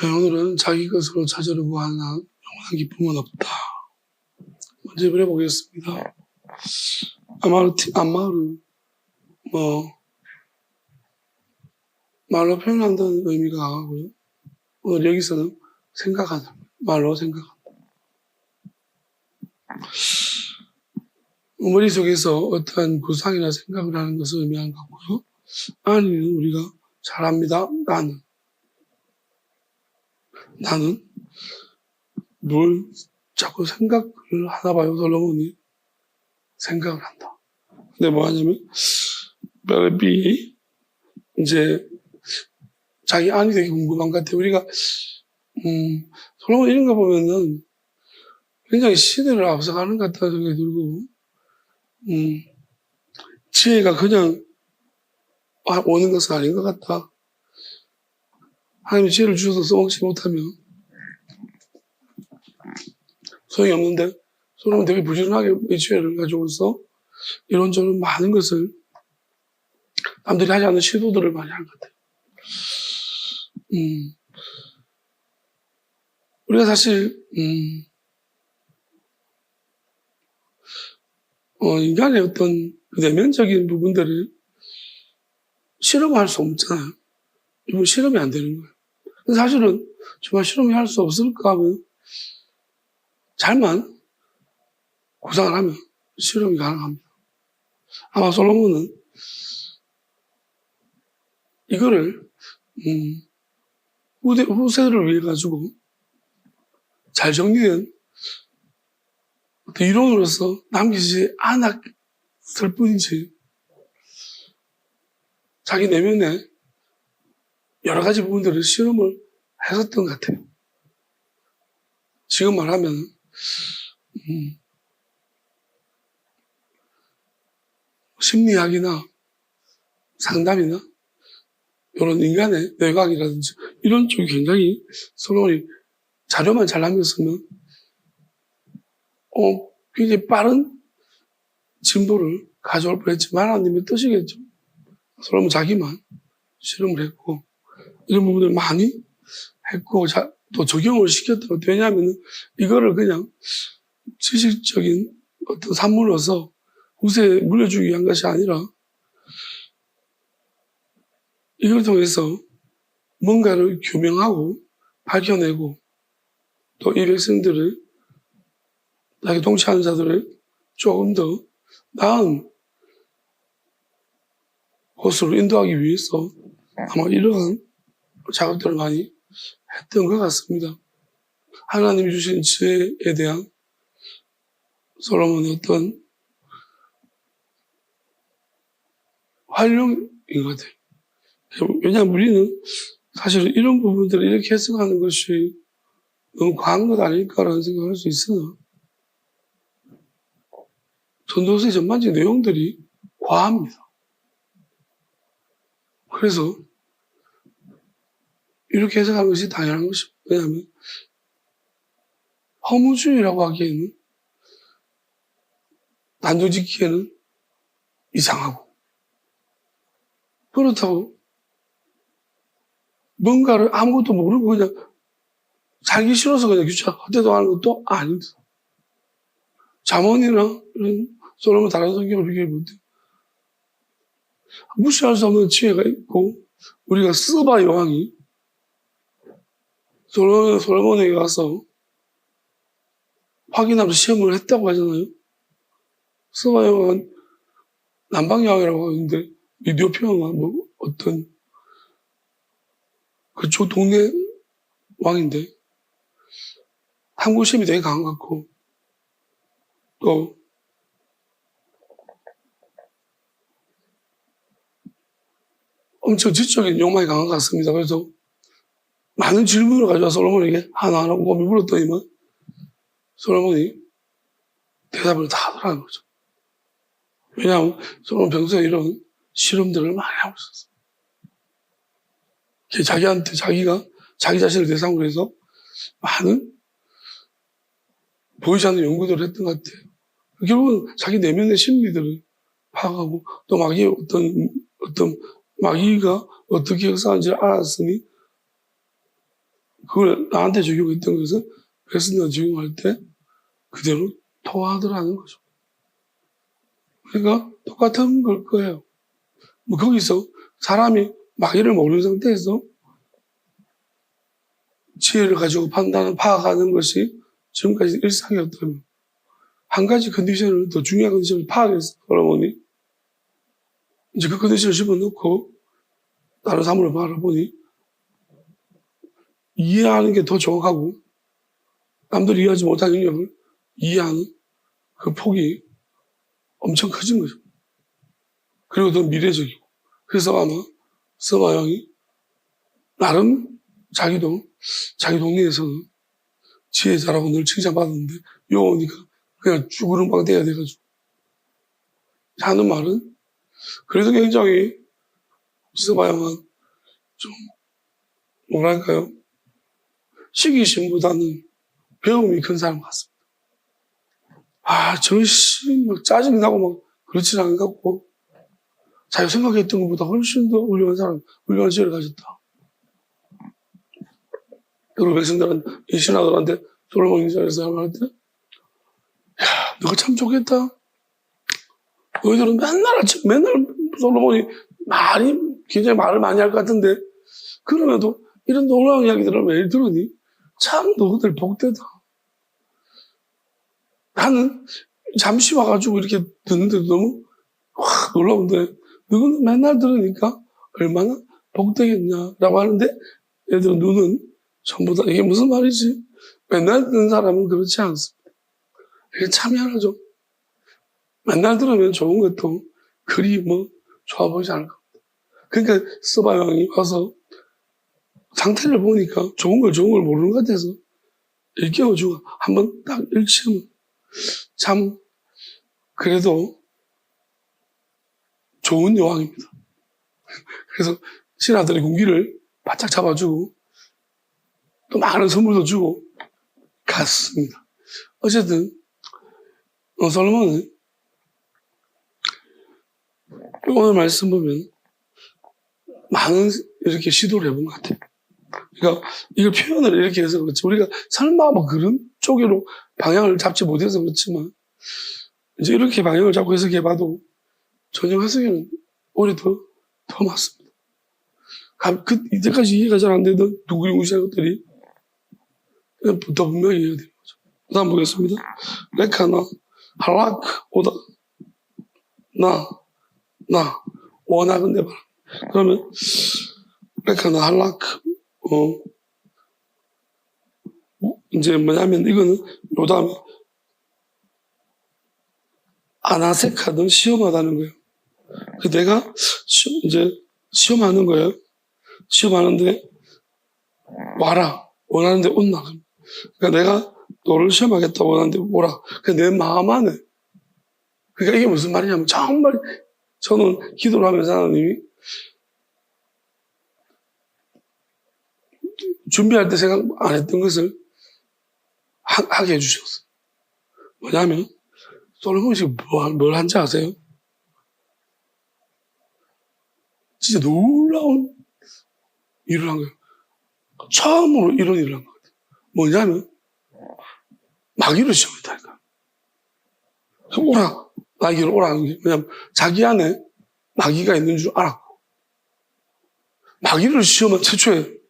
오늘은 자기 것으로 찾으려고 하는 영원한 기쁨은 없다. 먼저 해보겠습니다. 안마를 말로 표현한다는 의미가 강하고요. 오늘 여기서는 생각하다. 말로 생각한다. 머릿속에서 어떠한 구상이나 생각을 하는 것을 의미하는 거고요. 아니는 우리가 잘합니다. 나는 뭘 자꾸 생각을 하나 봐요. 솔로몬이 생각을 한다. 근데 뭐 하냐면 별비 이제 자기 안이 되게 궁금한 것 같아요. 우리가 솔로몬 이런 거 보면은 굉장히 시대를 앞서가는 것 같다는 생각이 들고 지혜가 그냥 오는 것은 아닌 것 같다. 하나님이 지혜를 주셔서 써먹지 못하면 소용이 없는데 솔로몬은 되게 부지런하게 이 지혜를 가지고서 이런저런 많은 것을 남들이 하지 않는 시도들을 많이 한 것 같아요. 우리가 사실 인간의 어떤 내면적인 부분들을 실험할 수 없잖아요. 이건 실험이 안 되는 거예요. 근데 사실은 정말 실험이 할 수 없을까 하면 잘만 구상을 하면 실험이 가능합니다. 아마 솔로몬은 이거를 후세를 위해 가지고 잘 정리된 어떤 이론으로서 남기지 않았을 뿐이지 자기 내면에 여러 가지 부분들을 실험을 했었던 것 같아요. 지금 말하면 심리학이나 상담이나 이런 인간의 뇌과학이라든지 이런 쪽이 굉장히 솔로몬이 자료만 잘 남겼으면 굉장히 빠른 진보를 가져올 뻔했지만 하나님의 뜻이겠죠. 솔로몬 자기만 실험을 했고 이런 부분을 많이 했고 또 적용을 시켰던 것. 왜냐하면 이거를 그냥 지식적인 어떤 산물로서 후세에 물려주기 위한 것이 아니라 이걸 통해서 뭔가를 규명하고 밝혀내고 또 이 백성들을 자기 동치하는 자들을 조금 더 나은 곳으로 인도하기 위해서 아마 이러한 작업들을 많이 했던 것 같습니다. 하나님이 주신 지혜에 대한 솔로몬의 어떤 활용인 것 같아요. 왜냐하면 우리는 사실 이런 부분들을 이렇게 해석하는 것이 너무 과한 것 아닐까라는 생각을 할 수 있으나 전도서의 전반적인 내용들이 과합니다. 그래서 이렇게 해석하는 것이 당연한 것입니다. 왜냐하면 허무주의라고 하기에는 단정짓기에는 이상하고 그렇다고 뭔가를 아무것도 모르고 그냥 살기 싫어서 그냥 귀찮아 헛되도 것도 아닙니다. 잠언이나 이런 솔로몬 다른 성경을 비교해 볼 때 무시할 수 없는 지혜가 있고 우리가 스바 여왕이 솔로몬에게 가서 확인하면서 시험을 했다고 하잖아요. 스바 여왕은 남방 여왕이라고 하는데 이디오피아가 뭐 어떤 그쪽 동네 왕인데 탐구심이 되게 강한 것 같고 또 엄청 지적인 욕망이 강한 것 같습니다. 그래서 많은 질문을 가져와 솔로몬에게 하나하나 곰곰이 물었더니만 솔로몬이 대답을 다 하더라는 거죠. 왜냐하면 솔로몬 평소에 이런 실험들을 많이 하고 있었어요. 자기한테 자기 자신을 대상으로 해서 많은 보이지 않는 연구들을 했던 것 같아요. 결국은 자기 내면의 심리들을 파악하고 또 마귀의 어떤 마귀가 어떻게 역사하는지를 알았으니 그걸 나한테 적용했던 것은 백성들한테 적용할 때 그대로 토하더라는 거죠. 그러니까 똑같은 걸 거예요. 뭐 거기서 사람이 마귀를 모르는 상태에서 지혜를 가지고 파악하는 것이 지금까지 일상이었다면 한 가지 컨디션을 더 중요한 컨디션을 파악해서 돌아보니 이제 그 컨디션을 집어넣고 다른 사물을 바라보니 이해하는 게 더 정확하고 남들이 이해하지 못한 영역을 이해하는 그 폭이 엄청 커진 거죠. 그리고 더 미래적이고. 그래서 아마 서바 형이 나름 자기도 자기 동네에서는 지혜자라고 늘 칭찬받았는데 요 오니까 그냥 쭈구름빵 돼야 돼가지고 하는 말은 그래도 굉장히 서바 형은 좀 뭐랄까요 시기심보다는 배움이 큰 사람 같습니다. 막 짜증나고 막 그렇지는 않은 것 같고 자기가 생각했던 것보다 훨씬 더 훌륭한 사람, 훌륭한 지혜를 가졌다. 여러 백성들한테, 이 신하들한테 솔로몬 인사에서 말할 때, 야, 너가 참 좋겠다. 너희들은 맨날 솔로몬이 굉장히 말을 많이 할 것 같은데, 그럼에도 이런 놀라운 이야기들을 매일 들으니, 참 너희들 복되다. 나는 잠시 와가지고 이렇게 듣는데도 너무 놀라운데, 너는 맨날 들으니까 얼마나 복되겠냐라고 하는데, 얘들은 눈은 전부 다 이게 무슨 말이지? 맨날 듣는 사람은 그렇지 않습니다. 이게 참 희한하죠. 맨날 들으면 좋은 것도 그리 좋아 보이지 않을 겁니다. 그러니까 서바 형이 와서 상태를 보니까 좋은 걸 모르는 것 같아서 일깨워주고 한번 딱 일치하면 참 그래도 좋은 여왕입니다. 그래서 신하들의 군기를 바짝 잡아주고 또 많은 선물도 주고 갔습니다. 어쨌든 솔로몬은 오늘 말씀 보면 많은 이렇게 시도를 해본 것 같아요. 그러니까 이걸 표현을 이렇게 해서 그렇지 우리가 설마 그런 쪽으로 방향을 잡지 못해서 그렇지만 이제 이렇게 방향을 잡고 해석해봐도 전혀 해석에는 오히려 더 맞습니다. 이때까지 이해가 잘 안 되던 두구리무시한 것들이 더 분명히 이해가 되는 거죠. 그 다음 보겠습니다. 레카나, 할라크, 오다, 원하건대 바라. 그러면, 레카나, 할라크, 이제 뭐냐면, 이거는, 요 다음에, 아나세카든 시험하다는 거예요. 내가, 이제, 시험하는 거예요. 시험하는데, 와라. 원하는데 온나. 그러니까 내가 너를 시험하겠다 원하는데 오라. 내 마음 안에. 그러니까 이게 무슨 말이냐면 정말 저는 기도를 하면서 하나님이 준비할 때 생각 안 했던 것을 하게 해주셨어요. 뭐냐면 솔로몬이 지금 뭘 한지 아세요? 진짜 놀라운 일을 한 거예요. 처음으로 이런 일을 한 것 같아요. 뭐냐면 마귀를 시험했다니까. 마귀를 오라는 게 왜냐면 자기 안에 마귀가 있는 줄 알았고 마귀를 시험한 최초의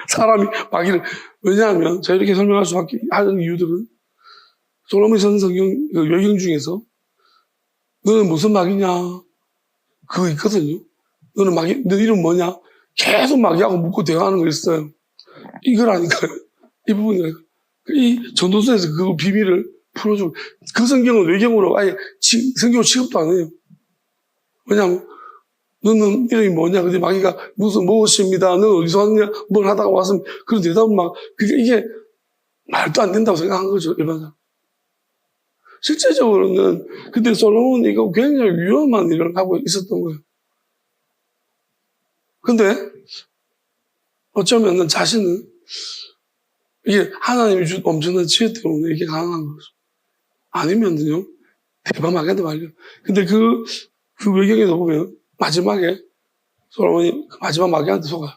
사람이 마귀를 왜냐하면 제가 이렇게 설명할 수밖에 하는 이유들은 솔로몬이 쓴 성경 여경 중에서 너는 무슨 마귀냐 그거 있거든요. 너는 마귀 너 이름 뭐냐 계속 마귀하고 묻고 대화하는 거 있어요. 이거라니까요. 이 부분이라니까. 이 전도서에서 그 비밀을 풀어주고 그 성경은 외경으로 아예 성경 취급도 안 해요. 왜냐하면 너는 이름이 뭐냐 근데 마귀가 무엇입니다. 너는 어디서 왔냐 뭘 하다가 왔으면 그런 대답은 이게 말도 안 된다고 생각한 거죠. 일반적으로. 실제적으로는 근데 솔로몬이 이거 굉장히 위험한 일을 하고 있었던 거예요. 근데 어쩌면 자신은 이게 하나님이 준 엄청난 지혜 때문에 이게 가능한 거죠. 아니면요 대범하게도 말려. 근데 그 외경에도 보면 마지막에 솔로몬이 마지막 마귀한테 속아요.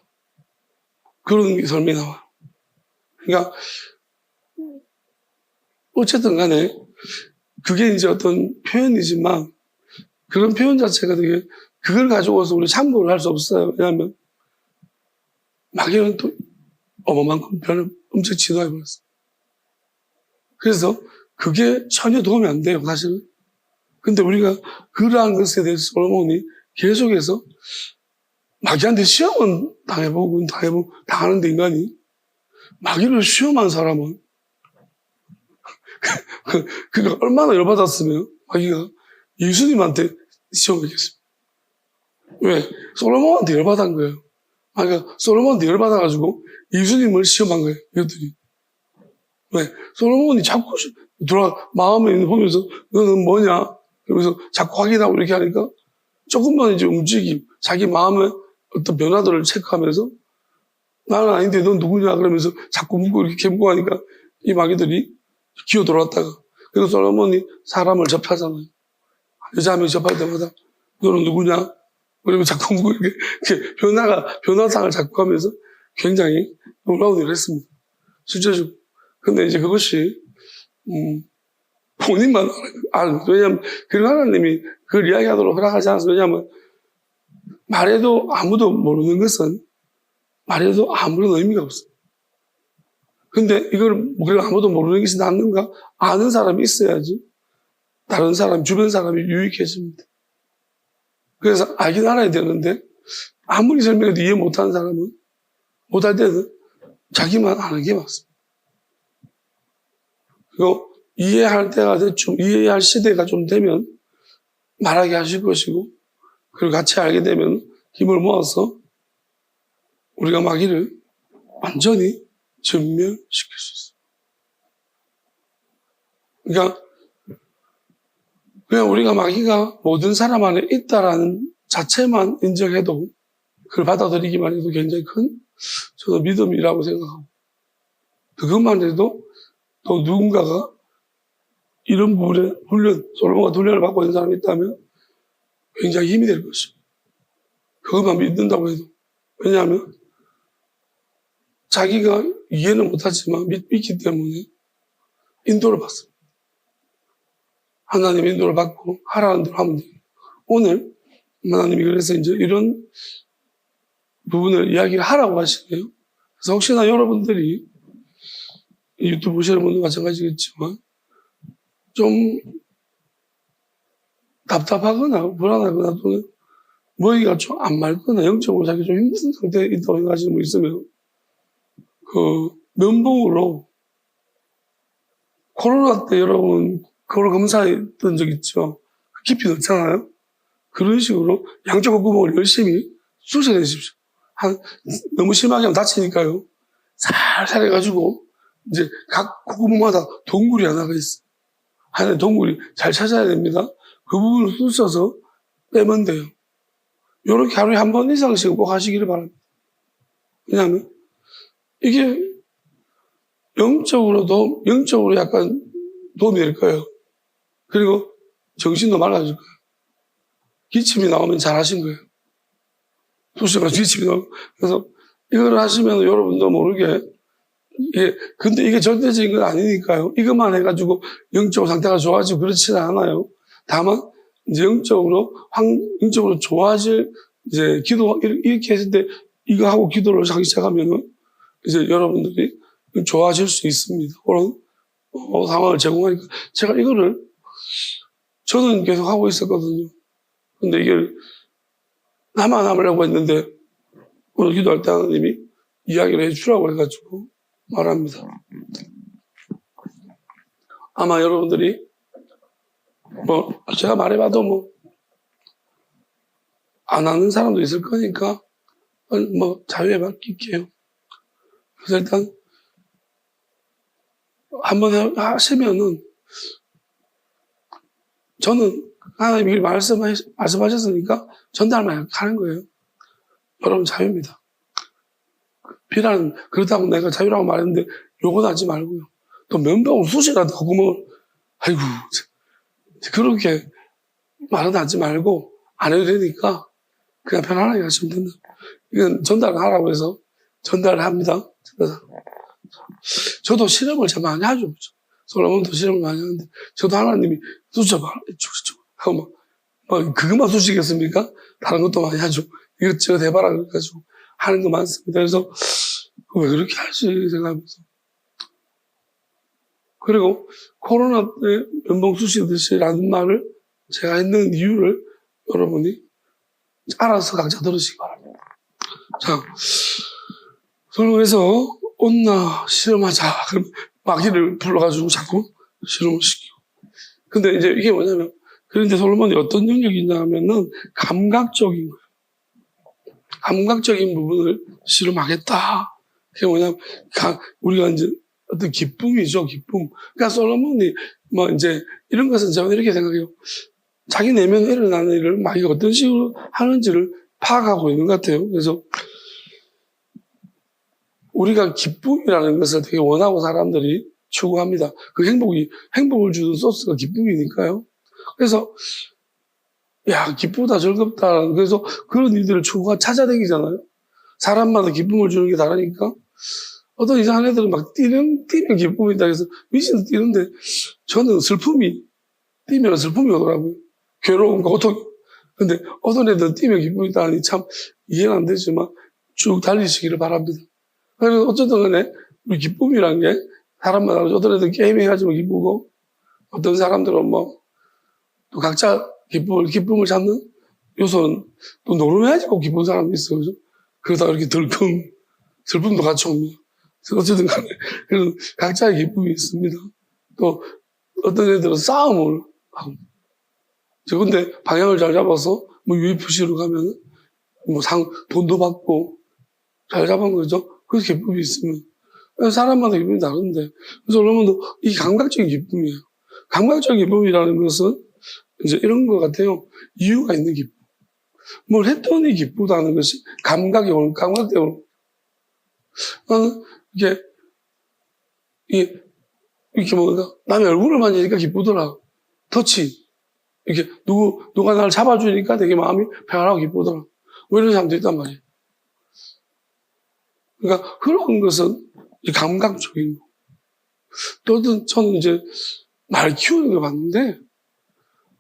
그런 설명이 나와요. 그러니까, 어쨌든 간에, 그게 이제 어떤 표현이지만, 그런 표현 자체가 되게, 그걸 가지고서 우리 참고를 할 수 없어요. 왜냐하면, 마귀는 또 어마어마한 변을 엄청 지도해버렸어요. 그래서, 그게 전혀 도움이 안 돼요, 사실은. 근데 우리가 그러한 것에 대해서 솔로몬이 계속해서 마귀한테 시험은 당하는데 인간이 마귀를 시험한 사람은 그가 얼마나 열받았으면 마귀가 예수님한테 시험했겠습니까? 왜? 솔로몬한테 열받은 거예요. 그러니까 솔로몬한테 열받아가지고 예수님을 시험한 거예요. 이것들이. 왜? 솔로몬이 자꾸 마음에 있는 보면서 너는 뭐냐? 그러면서 자꾸 확인하고 이렇게 하니까 조금만 이제 움직임, 자기 마음의 어떤 변화들을 체크하면서 나는 아닌데 넌 누구냐? 그러면서 자꾸 묻고 이렇게 묻고 하니까 이 마귀들이 기어 돌아왔다가 그리고 솔로몬이 사람을 접하잖아요. 여자 한 명 접할 때마다 너는 누구냐? 그러면 자꾸 묻고 이렇게 변화상을 자꾸 하면서 굉장히 놀라운 일을 했습니다. 실제적으로. 근데 이제 그것이, 본인만 왜냐면, 그리고 하나님이 그걸 이야기하도록 허락하지 않았어요. 왜냐면, 말해도 아무도 모르는 것은 말해도 아무런 의미가 없어요. 근데 이걸 아무도 모르는 것이 낫는가? 아는 사람이 있어야지. 다른 사람, 주변 사람이 유익해집니다. 그래서 알긴 알아야 되는데, 아무리 설명해도 이해 못하는 사람은, 못할 때는 자기만 아는 게 맞습니다. 그리고 이해할 때가 대충, 이해할 시대가 좀 되면 말하게 하실 것이고, 그리고 같이 알게 되면 힘을 모아서 우리가 마귀를 완전히 전멸시킬 수 있어요. 그러니까, 그냥 우리가 마귀가 모든 사람 안에 있다라는 자체만 인정해도 그걸 받아들이기만 해도 굉장히 큰 저는 믿음이라고 생각하고, 그것만 해도 또 누군가가 이런 부분에 솔로몬과 훈련을 받고 있는 사람이 있다면 굉장히 힘이 될 것입니다. 그것만 믿는다고 해도. 왜냐하면 자기가 이해는 못하지만 믿기 때문에 인도를 받습니다. 하나님 인도를 받고 하라는 대로 하면 돼요. 오늘 하나님이 그래서 이제 이런 부분을 이야기를 하라고 하시네요. 그래서 혹시나 여러분들이 유튜브 보시는 분도 마찬가지겠지만 좀 답답하거나 불안하거나 또는 머리가 좀 안 맑거나 영적으로 자기 좀 힘든 상태에 있다고 생각하시는 분 있으면 그 면봉으로 코로나 때 여러분 코로나 검사했던 적 있죠? 깊이 넣잖아요. 그런 식으로 양쪽 콧구멍을 열심히 쑤셔내십시오. 너무 심하게 하면 다치니까요. 살살 해가지고 이제 각 콧구멍마다 동굴이 하나가 있어요. 하나의 동굴이 잘 찾아야 됩니다. 그 부분을 쑤셔서 빼면 돼요. 요렇게 하루에 한 번 이상씩 꼭 하시기를 바랍니다. 왜냐하면 이게 영적으로 약간 도움이 될 거예요. 그리고 정신도 맑아질 거예요. 기침이 나오면 잘 하신 거예요. 쑤셔가지고 기침이 나오고. 그래서 이걸 하시면 여러분도 모르게 근데 이게 절대적인 건 아니니까요. 이것만 해가지고 영적 상태가 좋아지고 그렇지는 않아요. 다만, 이제 영적으로 좋아질, 이제 이렇게 했을 때 이거 하고 기도를 하기 시작하면은 이제 여러분들이 좋아질 수 있습니다. 그런 상황을 제공하니까 제가 이거를 저는 계속 하고 있었거든요. 근데 이걸 나만 하려고 했는데 오늘 기도할 때 하나님이 이야기를 해주라고 해가지고 말합니다. 아마 여러분들이 제가 말해봐도 안 하는 사람도 있을 거니까 자유에 맡길게요. 그래서 일단 한번 하시면은 저는 하나님이 말씀하셨으니까 전달만 하는 거예요. 여러분 자유입니다. 그렇다고 내가 자유라고 말했는데 욕은 하지 말고요. 또 면봉을 쑤시라도 구멍을 아이고 그렇게 말은 하지 말고 안 해도 되니까 그냥 편안하게 하시면 된다. 이건 전달을 하라고 해서 전달합니다. 저도 실험을 참 많이 하죠. 솔로몬도 실험을 많이 하는데, 저도 하나님이 쑤셔봐, 하고 그것만 쑤시겠습니까? 다른 것도 많이 하죠. 이것저것 해봐라, 그래가지고 하는 거 많습니다. 그래서, 왜 그렇게 하지? 생각하면서. 그리고 코로나 때 면봉 쑤시듯이 라는 말을 제가 했는 이유를 여러분이 알아서 각자 들으시기 바랍니다. 자, 그래서 온나 실험하자. 그럼 마귀를 불러가지고 자꾸 실험을 시키고. 근데 이제 이게 뭐냐면, 그런데 솔로몬이 어떤 능력이 있냐 하면은 감각적인 거예요. 감각적인 부분을 실험하겠다. 그게 뭐냐면, 우리가 이제 어떤 기쁨이죠, 기쁨. 그러니까 솔로몬이 뭐 이제 이런 것은 저는 이렇게 생각해요. 자기 내면에 일어나는 일을 마귀가 어떤 식으로 하는지를 파악하고 있는 것 같아요. 그래서 우리가 기쁨이라는 것을 되게 원하고 사람들이 추구합니다. 그 행복을 주는 소스가 기쁨이니까요. 그래서, 야, 기쁘다, 즐겁다. 그래서 그런 일들을 추구가 찾아다니잖아요. 사람마다 기쁨을 주는 게 다르니까. 어떤 이상한 애들은 막 뛰면 기쁨이다. 그래서 미친 뛰는데 저는 뛰면 슬픔이 오더라고요. 괴로움과 고통. 근데 어떤 애들은 뛰면 기쁨이다 하니 참 이해는 안 되지만 쭉 달리시기를 바랍니다. 그래서 어쨌든 간에 우리 기쁨이란 게 사람마다 어떤 애들은 게임해가지고 기쁘고 어떤 사람들은 뭐 또 각자 기쁨을 찾는 요소는 또 노름해야지 꼭 기쁜 사람이 있어요. 그죠? 그러다가 이렇게 덜컹 슬픔도 같이 옵니다. 어쨌든 간에 그런 각자의 기쁨이 있습니다. 또 어떤 애들은 싸움을 하고 저 근데 방향을 잘 잡아서 뭐 UFC로 가면 뭐 돈도 받고 잘 잡은 거죠. 그래서 기쁨이 있으면 사람마다 기쁨이 다른데 그래서 여러분도 이 감각적인 기쁨이에요. 감각적인 기쁨이라는 것은 이제 이런 것 같아요. 이유가 있는 기쁨. 뭘 했더니 기쁘다는 것이 감각 때문에. 나는 이렇게 뭔가 남의 얼굴을 만지니까 기쁘더라. 터치. 이렇게 누가 나를 잡아주니까 되게 마음이 평안하고 기쁘더라. 뭐 이런 사람도 있단 말이에요. 그러니까 그런 것은 감각적인 거. 또 저는 이제 말 키우는 거 봤는데,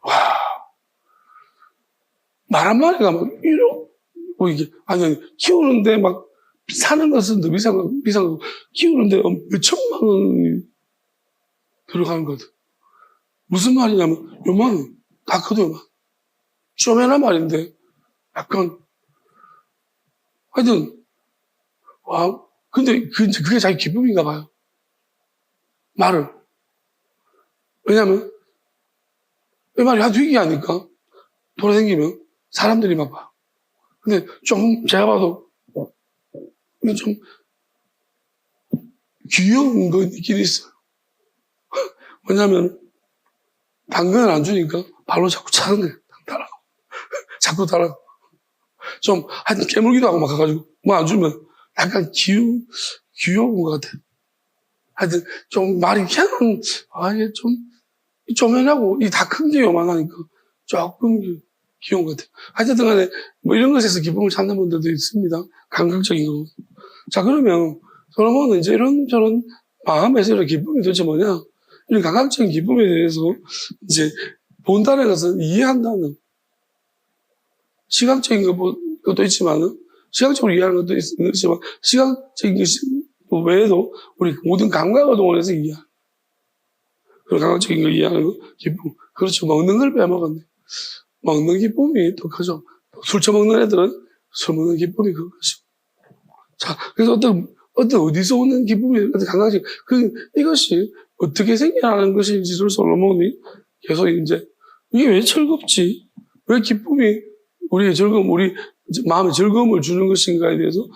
와, 말 한마리가 막 아니, 키우는데 막 사는 것은 더 비싼 거, 키우는데 몇천만 원이 들어가는 거거든. 무슨 말이냐면, 요만, 다 커도 요만. 쪼매난 말인데, 약간, 하여튼, 와, 근데 그게 자기 기쁨인가 봐요. 말을. 왜냐면, 이 말이 하도 희귀하니까, 돌아다니면 사람들이 막 봐. 근데 좀, 제가 봐도, 이게 좀, 귀여운 거 있긴 있어요. 왜냐면, 당근을 안 주니까 발로 자꾸 차는 거예요. 자꾸 따라가고. 좀, 하여튼 깨물기도 하고 막 가가지고, 뭐 안 주면 약간 귀여운 것 같아. 하여튼 좀 말이 그냥, 이게 좀, 쪼면하고, 이 다 큰 게 요만하니까 조금 귀여운 것 같아요. 하여튼 간에 뭐 이런 것에서 기쁨을 찾는 분들도 있습니다. 감각적인 거. 자, 그러면 솔로몬은 이제 이런저런 마음에서 이런 기쁨이 도대체 뭐냐? 이런 감각적인 기쁨에 대해서 이제 본다는 것은 이해한다는 시각적인 것도 있지만은 시각적으로 이해하는 것도 있지만 시각적인 것이 외에도 우리 모든 감각을 동원해서 이해하는 그 감각적인 걸 이해하는 거 기쁨. 그렇죠. 먹는 걸 빼먹었네. 먹는 기쁨이 더 크죠. 술 처먹는 애들은 술 먹는 기쁨이 그것이고. 자, 그래서 어디서 오는 기쁨이, 감각적, 이것이 어떻게 생겨나는 것인지를 솔로몬이 계속 이제, 이게 왜 즐겁지? 왜 기쁨이 우리 마음의 즐거움을 주는 것인가에 대해서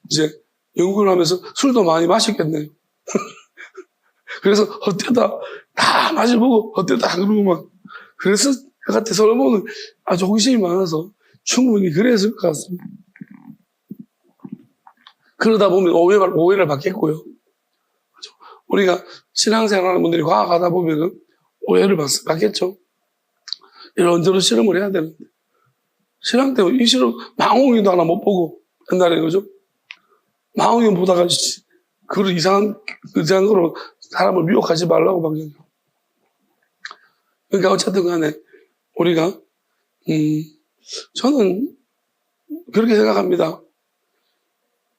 이제 연구를 하면서 술도 많이 마셨겠네요. 그래서 헛되다 다 마셔보고 헛되다 그러고 막. 그래서 그 같아 솔로몬은 아주 호기심이 많아서 충분히 그랬을 것 같습니다. 그러다 보면 오해를 받겠고요. 우리가 신앙생활하는 분들이 과학하다 보면 오해를 받겠죠. 이런저런 실험을 해야 되는데. 신앙 때문에 이 실험 망홍이도 하나 못 보고 한다는 거죠. 망원경 보다가 그런 이상한 거로 사람을 미혹하지 말라고 방금. 그러니까 어쨌든 간에 우리가 저는 그렇게 생각합니다.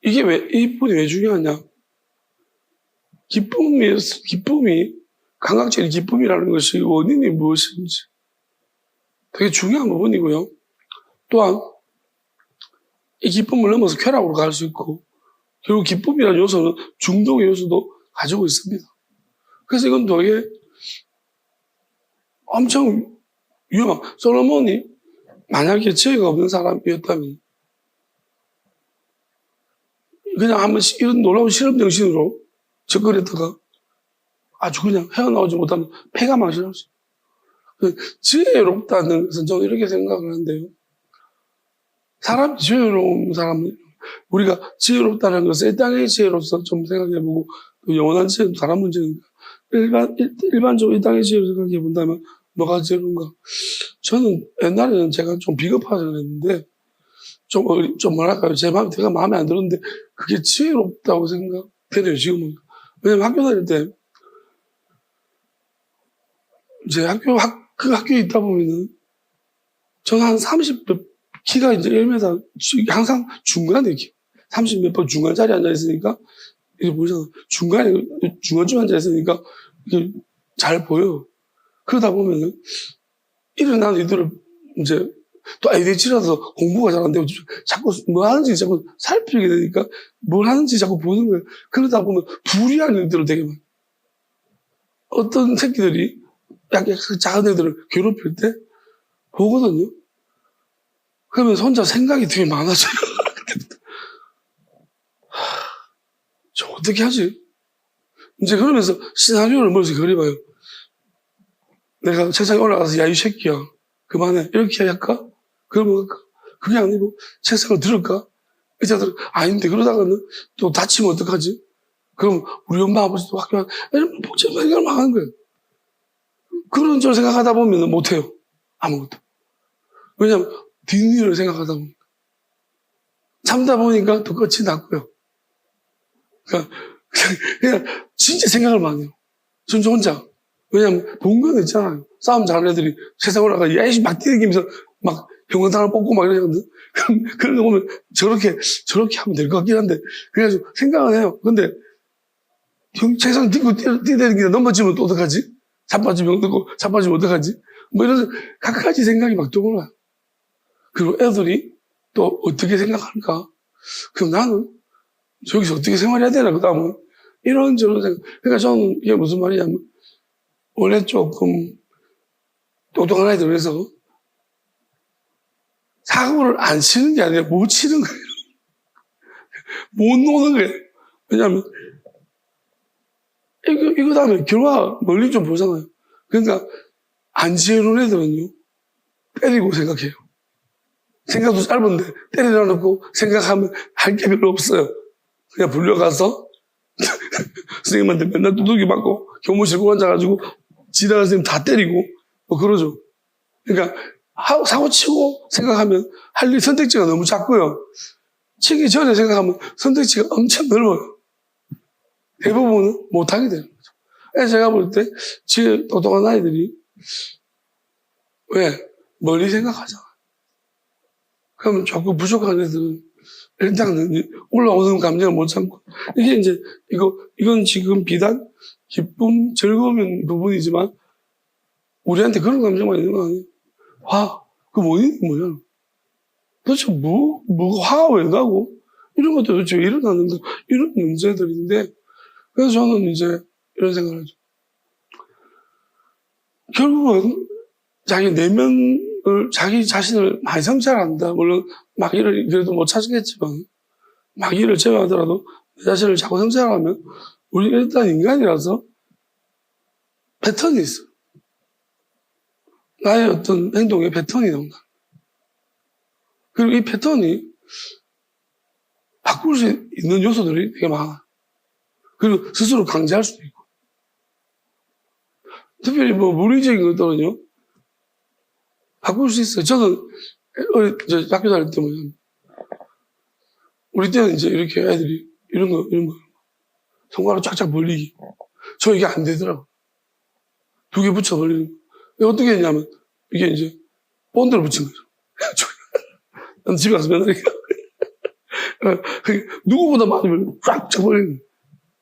이 부분이 왜 중요하냐? 기쁨이 감각적인 기쁨이라는 것이 원인이 무엇인지 되게 중요한 부분이고요. 또한 이 기쁨을 넘어서 쾌락으로 갈 수 있고, 그리고 기쁨이라는 요소는 중독의 요소도 가지고 있습니다. 그래서 이건 되게 엄청 위험한, 솔로몬이 만약에 지혜가 없는 사람이었다면 그냥 한번 이런 놀라운 실험 정신으로 접근했다가 아주 그냥 헤어나오지 못하는 폐가 망신할 수 있어요. 지혜롭다는 것은 저는 이렇게 생각을 하는데요. 지혜로운 사람은, 우리가 지혜롭다는 것은 이 땅의 지혜로서 좀 생각해보고, 영원한 지혜도 다른 문제니까. 일반적으로 이 땅의 지혜로 생각해본다면, 뭐가 지혜로운가? 저는 옛날에는 제가 좀 비겁하게 했는데, 좀 뭐랄까요. 제가 마음에 안 들었는데, 그게 지혜롭다고 생각되네요, 지금은. 왜냐면 학교 다닐 때, 이제 그 학교에 있다 보면은, 저는 한 키가 이제 1m, 항상 중간에, 30 몇 번 중간 자리에 앉아있으니까, 이게 보시잖아. 중간쯤 앉아있으니까, 이게 잘 보여. 그러다 보면은, 일어나는 이들을 이제, 또 ADHD라서 공부가 잘 안 되고, 자꾸 뭐 하는지 자꾸 살피게 되니까, 뭘 하는지 자꾸 보는 거예요. 그러다 보면, 불이한 일들을 되게 많이. 어떤 새끼들이, 약간 작은 애들을 괴롭힐 때, 보거든요. 그러면 혼자 생각이 되게 많아져요. 저 어떻게 하지? 이제 그러면서 시나리오를 머릿속에 그려봐요. 내가 책상에 올라가서 야, 이 새끼야. 그만해. 이렇게 할까? 그러면 할까? 그게 아니고 책상을 들을까? 의자들 아닌데 그러다가는 또 다치면 어떡하지? 그럼 우리 엄마 아버지도 학교 이런 복잡한 생각을 막 하는 거예요. 그런 줄 생각하다 보면 못해요. 아무것도. 왜냐면 뒷일을 생각하다 보니까. 참다 보니까 또 끝이 났고요. 그러니까 그냥 진짜 생각을 많이 해요. 저 혼자. 왜냐면 본 건 있잖아요. 싸움 잘하는 애들이 세상 올라가 야이씨 막 뛰어다니면서 막 형광탄을 뽑고 막 이러거든. 그런 거 보면 저렇게 하면 될 것 같긴 한데 그래가지고 생각을 해요. 근데 세상 뛰고 뛰어다니는데 넘어지면 또 어떡하지? 자빠지면 어떡하지? 뭐 이런 각가지 생각이 막 떠올라요. 그리고 애들이 또 어떻게 생각할까? 그럼 나는 저기서 어떻게 생활해야 되나, 그 다음은. 이런저런 생각. 그러니까 저는 이게 무슨 말이냐면, 원래 조금 똑똑한 아이들 그래서 사고를 안 치는 게 아니라 못 치는 거예요. 못 노는 거예요. 왜냐면, 이거 다음에 결과 멀리 좀 보잖아요. 그러니까, 안 지혜로운 애들은요, 때리고 생각해요. 생각도 짧은데, 때리려 놓고 생각하면 할 게 별로 없어요. 그냥 불려가서, 선생님한테 맨날 두들기 맞고, 교무실 고 앉아가지고, 지나가는 선생님 다 때리고, 뭐 그러죠. 그러니까, 사고 치고 생각하면 할 일 선택지가 너무 작고요. 치기 전에 생각하면 선택지가 엄청 넓어요. 대부분은 못하게 되는 거죠. 그래서 제가 볼 때, 지금 똑똑한 아이들이, 왜? 멀리 생각하잖아. 그러면 조금 부족한 애들은 일단은 올라오는 감정을 못 참고. 이게 이제, 이건 지금 비단, 기쁨, 즐거움 부분이지만, 우리한테 그런 감정만 있는 거 아니에요? 화. 그 원인이 뭐야? 도대체 화가 왜 나고? 이런 것도 도대체 왜 일어나는가? 이런 문제들인데, 그래서 저는 이제 이런 생각을 하죠. 결국은 자기 내면을, 자기 자신을 많이 성찰한다. 물론, 마귀를 그래도 못 찾겠지만, 마귀를 제외하더라도 내 자신을 자꾸 성찰하면, 우리가 일단 인간이라서 패턴이 있어. 나의 어떤 행동에 패턴이 나온다. 그리고 이 패턴이 바꿀 수 있는 요소들이 되게 많아. 그리고 스스로 강제할 수도 있고. 특별히 뭐 물리적인 것들은요, 바꿀 수 있어요. 저는 학교 다닐 때 뭐냐면, 우리 때는 이제 이렇게 애들이 이런 거. 손가락 쫙쫙 벌리기. 저 이게 안 되더라고. 2개 붙여 벌리는 거. 어떻게 했냐면, 이게 이제, 본드를 붙인 거죠. 난 집에 가서 맨날 이렇게. 누구보다 많이 쫙쫙 벌리는 거예요.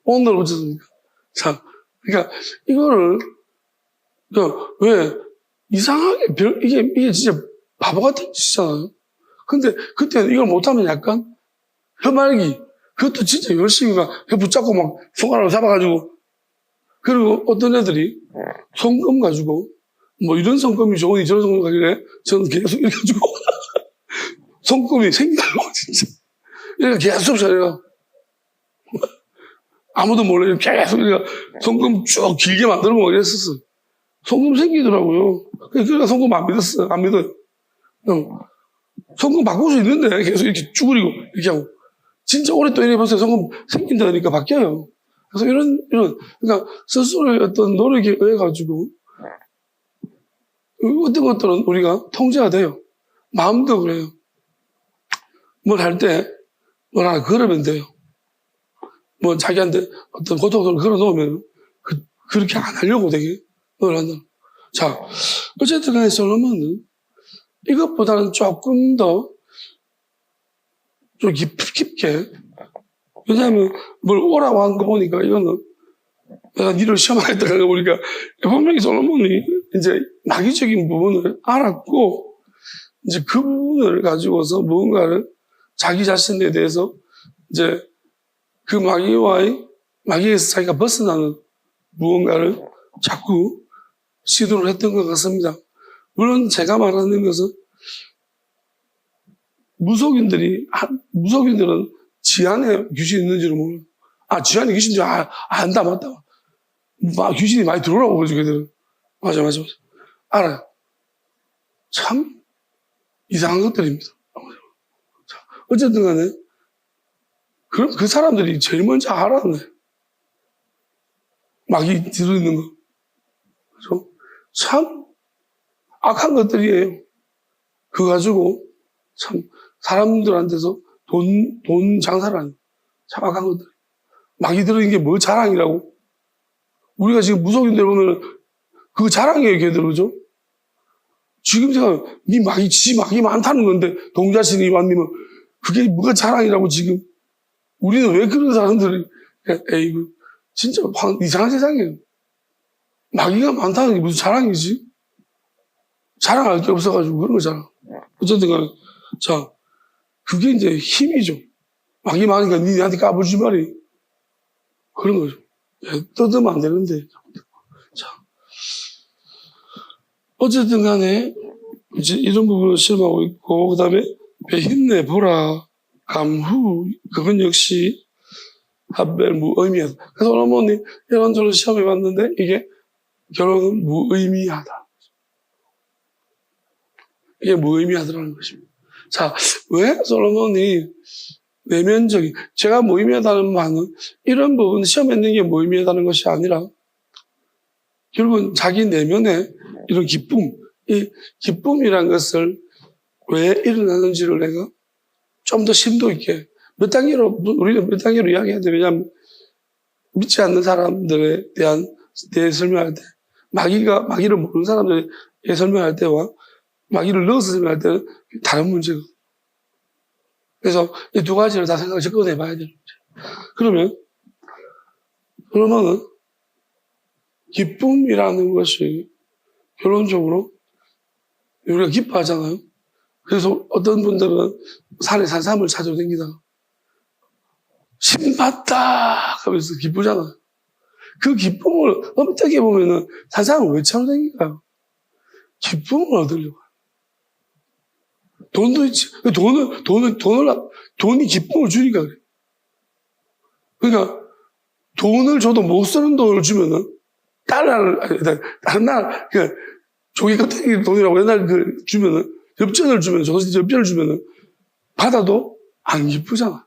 본드를 붙였으니까. 자, 그러니까, 이거를, 그러니까, 왜, 이상하게, 이게 진짜 바보 같은 짓이잖아요. 근데, 그때는 이걸 못하면 약간, 혀말기, 그것도 진짜 열심히 막, 혀 붙잡고 막, 손가락을 잡아가지고, 그리고 어떤 애들이, 손금 가지고, 뭐 이런 손금이 좋으니 저런 손금 가길래, 저는 계속 이렇게 가지고, 손금이 생기더라고, 진짜. 이렇게 계속 잘해요. 아무도 몰래 계속 이렇게 손금 쭉 길게 만들고 막 이랬었어. 손금 생기더라고요. 그러니까 손금 안 믿었어. 안 믿어요. 손금 바꿀 수 있는데 계속 이렇게 쭈그리고 이렇게 하고. 진짜 오랫동안 해보세요. 손금 생긴다니까 바뀌어요. 그래서 그러니까 스스로의 어떤 노력에 의해가지고 어떤 것들은 우리가 통제가 돼요. 마음도 그래요. 뭘 할 때 뭘 하나 걸으면 돼요. 뭐 자기한테 어떤 고통을 걸어놓으면 그렇게 안 하려고 되게 노력을 한다. 자, 어쨌든 간에 솔로몬은 이것보다는 조금 더 좀 깊게, 왜냐하면 뭘 오라고 한 거 보니까 이거는 내가 니를 시험하겠다 하는 거 보니까 분명히 솔로몬이 이제 낙의적인 부분을 알았고 이제 그 부분을 가지고서 무언가를 자기 자신에 대해서 이제 그 마귀에서 자기가 벗어나는 무언가를 자꾸 시도를 했던 것 같습니다. 물론 제가 말하는 것은 무속인들은 지안에 귀신이 있는지를 몰라요. 지안에 귀신인 줄 안다, 맞다. 귀신이 많이 들어오라고 그러죠, 걔들은. 맞아. 알아요. 참 이상한 것들입니다. 자, 어쨌든 간에, 그럼 그 사람들이 제일 먼저 알았네. 마귀 들어있는 거. 그죠? 참 악한 것들이에요. 그거 가지고 참 사람들한테서 돈 장사를 하는 참 악한 것들. 마귀 들어있는 게 뭐 자랑이라고? 우리가 지금 무속인들 보면 그거 자랑이에요, 걔들, 그죠? 지금 제가 지 마귀 많다는 건데 동자신이 왔니면 그게 뭐가 자랑이라고 지금. 우리는 왜 그런 사람들이, 에이구, 진짜 이상한 세상이에요. 마귀가 많다는 게 무슨 자랑이지? 자랑할 게 없어가지고 그런 거잖아. 어쨌든 간에, 자, 그게 이제 힘이죠. 마귀 많으니까 니한테 까불지 말이. 그런 거죠. 뜯으면 안 되는데. 자. 어쨌든 간에, 이제 이런 부분을 실험하고 있고, 그 다음에, 힘내, 보라, 감후, 그건 역시, 합벨 무의미하다. 그래서 솔로몬이 이런저런 시험해 봤는데, 이게 결론은 무의미하다. 이게 무의미하다는 것입니다. 자, 왜 솔로몬이 내면적인, 제가 무의미하다는 말은 이런 부분 시험했는 게 무의미하다는 것이 아니라 결국은 자기 내면에 이런 기쁨, 이 기쁨이란 것을 왜 일어나는지를 내가 좀 더 심도 있게 우리는 몇 단계로 이야기해야 돼. 왜냐하면 믿지 않는 사람들에 대해 설명할 때 마귀를 모르는 사람들에 대해 설명할 때와 마귀를 넣어서 설명할 때는 다른 문제가. 그래서 이 두 가지를 다 생각을 접근해 봐야 되는 문제. 그러면은 기쁨이라는 것이 결론적으로 우리가 기뻐하잖아요. 그래서 어떤 분들은 산에 산삼을 찾아 다니다가 신봤다 하면서 기쁘잖아요. 그 기쁨을 어떻게 보면은 산삼을 왜 찾아 다니까요? 기쁨을 얻으려고. 돈도 있지. 돈이 기쁨을 주니까 그래. 그러니까 돈을 줘도 못 쓰는 돈을 주면은 다른 나라 조개 껍데기 돈이라고 옛날 주면은 엽전을 주면은 받아도 안 기쁘잖아.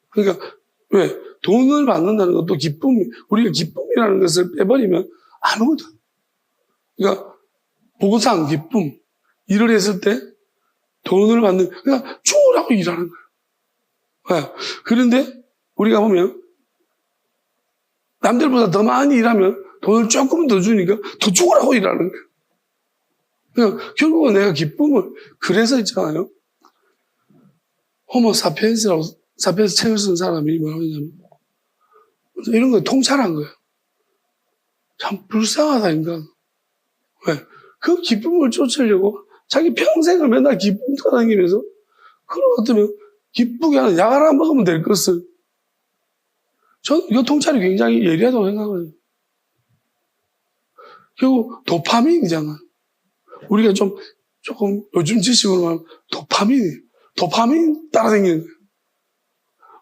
그러니까 왜 돈을 받는다는 것도 우리가 기쁨이라는 것을 빼버리면 아무것도. 그러니까 보상 기쁨 일을 했을 때 돈을 받는 그러니까 주라고 일하는 거야. 그런데 우리가 보면 남들보다 더 많이 일하면 돈을 조금 더 주니까 더 죽으라고 일하는 거예요. 그러니까 결국은 내가 기쁨을, 그래서 있잖아요. 호모 사피엔스라고, 사피엔스 책을 쓴 사람이 뭐라고 하냐면, 이런 거 통찰한 거예요. 참 불쌍하다, 인간. 왜? 그 기쁨을 쫓으려고 자기 평생을 맨날 기쁨 떠다니면서, 그런 것 같으면 기쁘게 하는 약 하나 먹으면 될 것을. 저는 이 통찰이 굉장히 예리하다고 생각해요. 결국 도파민이잖아. 우리가 조금 요즘 지식으로 말하면 도파민이에요. 도파민 따라다니는 거예요.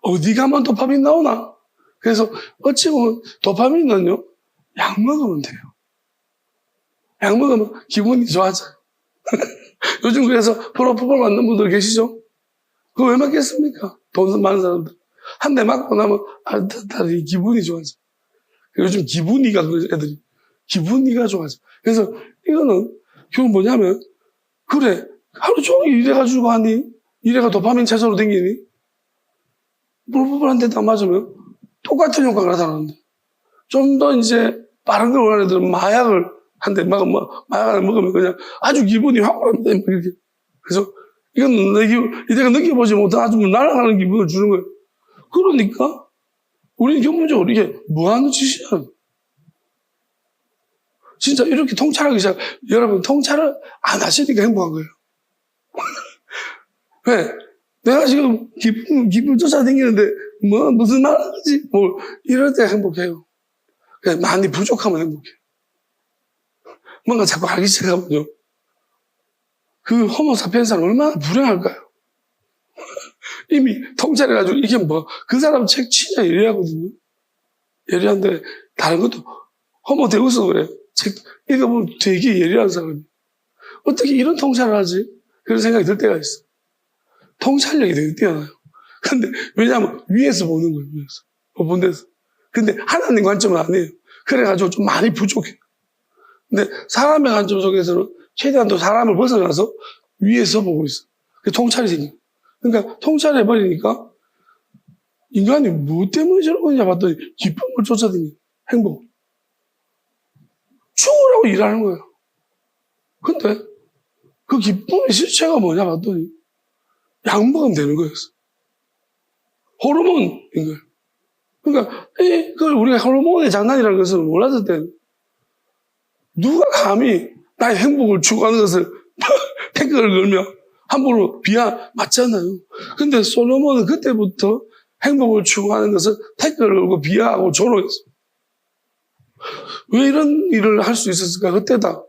어디 가면 도파민 나오나? 그래서 어찌 보면 도파민은요, 약 먹으면 돼요. 약 먹으면 기분이 좋아져요. 요즘 그래서 프로포폴 맞는 분들 계시죠? 그거 왜 맞겠습니까? 돈 많은 사람들. 한 대 맞고 나면 다리 기분이 좋아져. 요즘 기분이가 그러죠, 애들이. 기분이가 좋아져. 그래서 이거는 결국 뭐냐면, 그래, 하루 종일 일해가지고 하니, 이래가 도파민 채소로 댕기니, 프로포폴한테 딱 맞으면 똑같은 효과가 나타나는데, 좀 더 이제 빠른 걸 원하는 애들은 마약을 한 대 마약을 먹으면 그냥 아주 기분이 확 오릅니다. 이렇게. 그래서 이건 이때가 느껴보지 못한 아주 날아가는 기분을 주는 거예요. 그러니까 우리는 기본적으로 이게 무한 짓이야. 진짜 이렇게 통찰하기 시작. 여러분 통찰을 안 하시니까 행복한 거예요. 왜? 내가 지금 기쁨 쫓아다니는데 무슨 말 하지? 이럴 때 행복해요. 그냥 많이 부족하면 행복해요. 뭔가 자꾸 알기 시작하면요. 그 호모사피엔스는 얼마나 불행할까요? 이미 통찰해가지고 이게 그 사람 책 진짜 예리하거든요. 예리한데 다른 것도 호모데우스 그래. 책 읽어보면 되게 예리한 사람이. 어떻게 이런 통찰을 하지? 그런 생각이 들 때가 있어. 통찰력이 되게 뛰어나요. 근데 왜냐하면 위에서 보는 거예요. 위에서. 본 데서. 근데 하나님 관점은 아니에요. 그래가지고 좀 많이 부족해요. 근데 사람의 관점 속에서는 최대한 또 사람을 벗어나서 위에서 보고 있어. 통찰이 생겨. 그러니까 통찰해버리니까 인간이 뭐 때문에 저러냐 봤더니 기쁨을 쫓아다니 행복. 죽으라고 일하는 거예요. 근데 그 기쁨의 실체가 뭐냐 봤더니 약 먹으면 되는 거였어. 호르몬인 거예요. 그러니까 그걸 우리가 호르몬의 장난이라는 것을 몰랐을 때는 누가 감히 나의 행복을 추구하는 것을 태클을 걸며 함부로 맞잖아요. 근데 솔로몬은 그때부터 행복을 추구하는 것을 태클을 걸고 비하하고 조롱했어. 왜 이런 일을 할 수 있었을까? 그때다.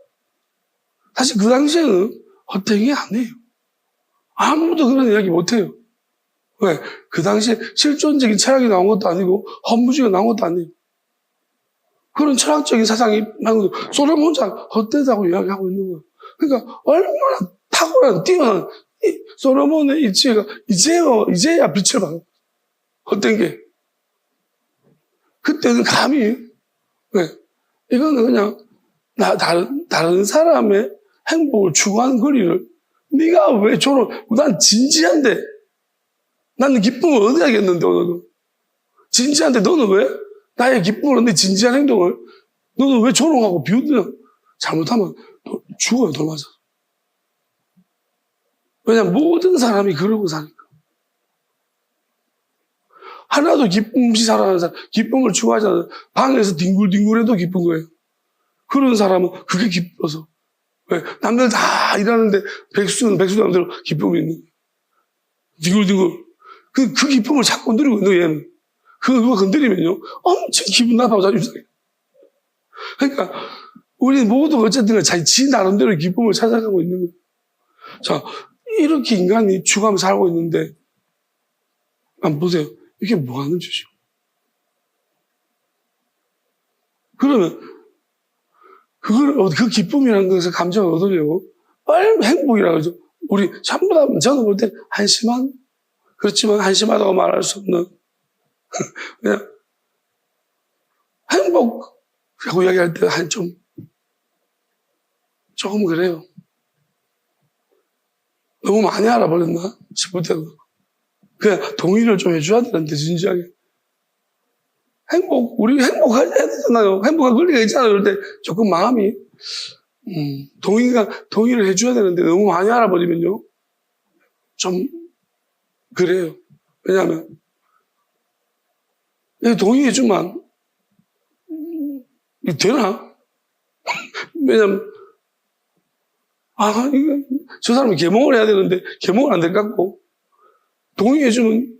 사실 그 당시에는 헛되게 아니에요. 아무도 그런 이야기 못해요. 왜? 그 당시에 실존적인 철학이 나온 것도 아니고 헌무주의가 나온 것도 아니에요. 그런 철학적인 사상이 나온 것도 솔로몬 혼자 헛되다고 이야기하고 있는 거예요. 그러니까 얼마나 탁월한 뛰어난 솔로몬의 이 지혜가 이제야 빛을 발하고 헛된 게. 그때는 감히 왜? 이거는 그냥 다른 사람의 행복을 추구하는 거리를 네가 왜 난 진지한데 나는 기쁨을 얻어야겠는데 오늘은 진지한데 너는 왜 나의 기쁨을 얻는 진지한 행동을 너는 왜 조롱하고 비웃느냐? 잘못하면 죽어요, 돌맞아. 왜냐면 모든 사람이 그러고 사니까. 하나도 기쁨 없이 살아가는 사람, 기쁨을 추구하지 않아요. 방에서 뒹굴뒹굴해도 기쁜 거예요. 그런 사람은 그게 기뻐서. 왜? 남들 다 일하는데 백수남대로 기쁨이 있는 거예요. 뒹굴뒹굴. 그 기쁨을 자꾸 누리고 있는 거예요, 얘는. 그거 건드리면요, 엄청 기분 나빠하고 자존심상해요. 그러니까, 우리는 모두 어쨌든 지 나름대로 기쁨을 찾아가고 있는 거예요. 자, 이렇게 인간이 추구하며 살고 있는데, 한번 보세요. 이게 뭐 하는 짓이요? 그러면, 그 기쁨이라는 것을 감정을 얻으려고, 얼마나 행복이라고 하죠. 우리 전부 다, 저는 볼 때 한심한, 그렇지만 한심하다고 말할 수 없는, 그냥, 행복이라고 이야기할 때 조금 그래요. 너무 많이 알아버렸나 싶을 때도. 그냥 동의를 좀 해줘야 되는데, 진지하게. 우리 행복해야 되잖아요. 행복한 권리가 있잖아요. 그럴 때 조금 마음이, 동의를 해줘야 되는데 너무 많이 알아버리면요. 좀, 그래요. 왜냐하면, 동의해주면, 이게 되나? 왜냐면, 저 사람이 계몽을 해야 되는데, 계몽을 안 될 것 같고, 동의해주면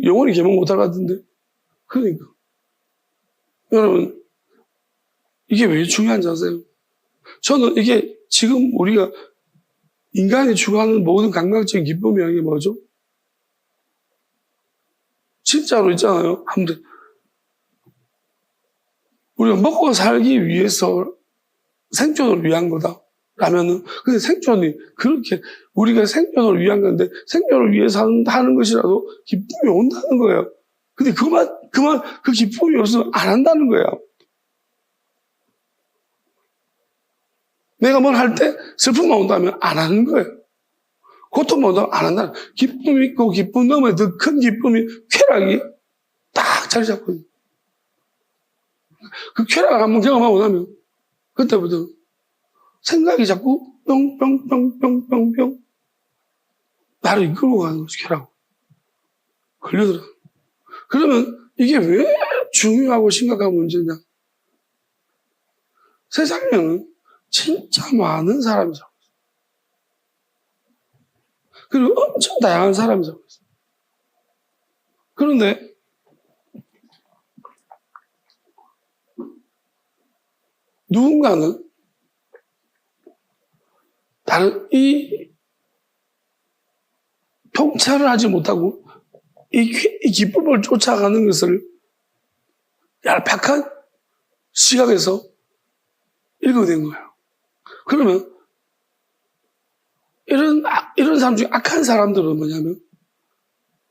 영원히 계몽 못할 것 같은데. 그러니까. 여러분, 이게 왜 중요한지 아세요? 저는 이게 지금 우리가 인간이 추구하는 모든 감각적인 기쁨이 이게 뭐죠? 진짜로 있잖아요. 아무튼 우리가 먹고 살기 위해서 생존을 위한 거다. 라면은, 근데 생존이 그렇게 우리가 생존을 위한 건데 생존을 위해서 하는 것이라도 기쁨이 온다는 거예요. 근데 그 기쁨이 없으면 안 한다는 거예요. 내가 뭘 할 때 슬픔만 온다면 안 하는 거예요. 고통만 온다면 안 한다는 거예요. 기쁨이 있고 기쁨 너머에 더 큰 기쁨이 쾌락이 딱 자리 잡거든요. 그 쾌락을 한번 경험하고 나면 그때부터 생각이 자꾸 뿅뿅뿅뿅뿅뿅 나를 이끌고 가는 거지. 쾌락 걸려들어. 그러면 이게 왜 중요하고 심각한 문제냐? 세상에는 진짜 많은 사람이 살고 있어요. 그리고 엄청 다양한 사람이 살고 있어요. 그런데 누군가는 이 통찰을 하지 못하고 이 기쁨을 쫓아가는 것을 얄팍한 시각에서 읽어낸 거예요. 그러면 이런 사람 중에 악한 사람들은 뭐냐면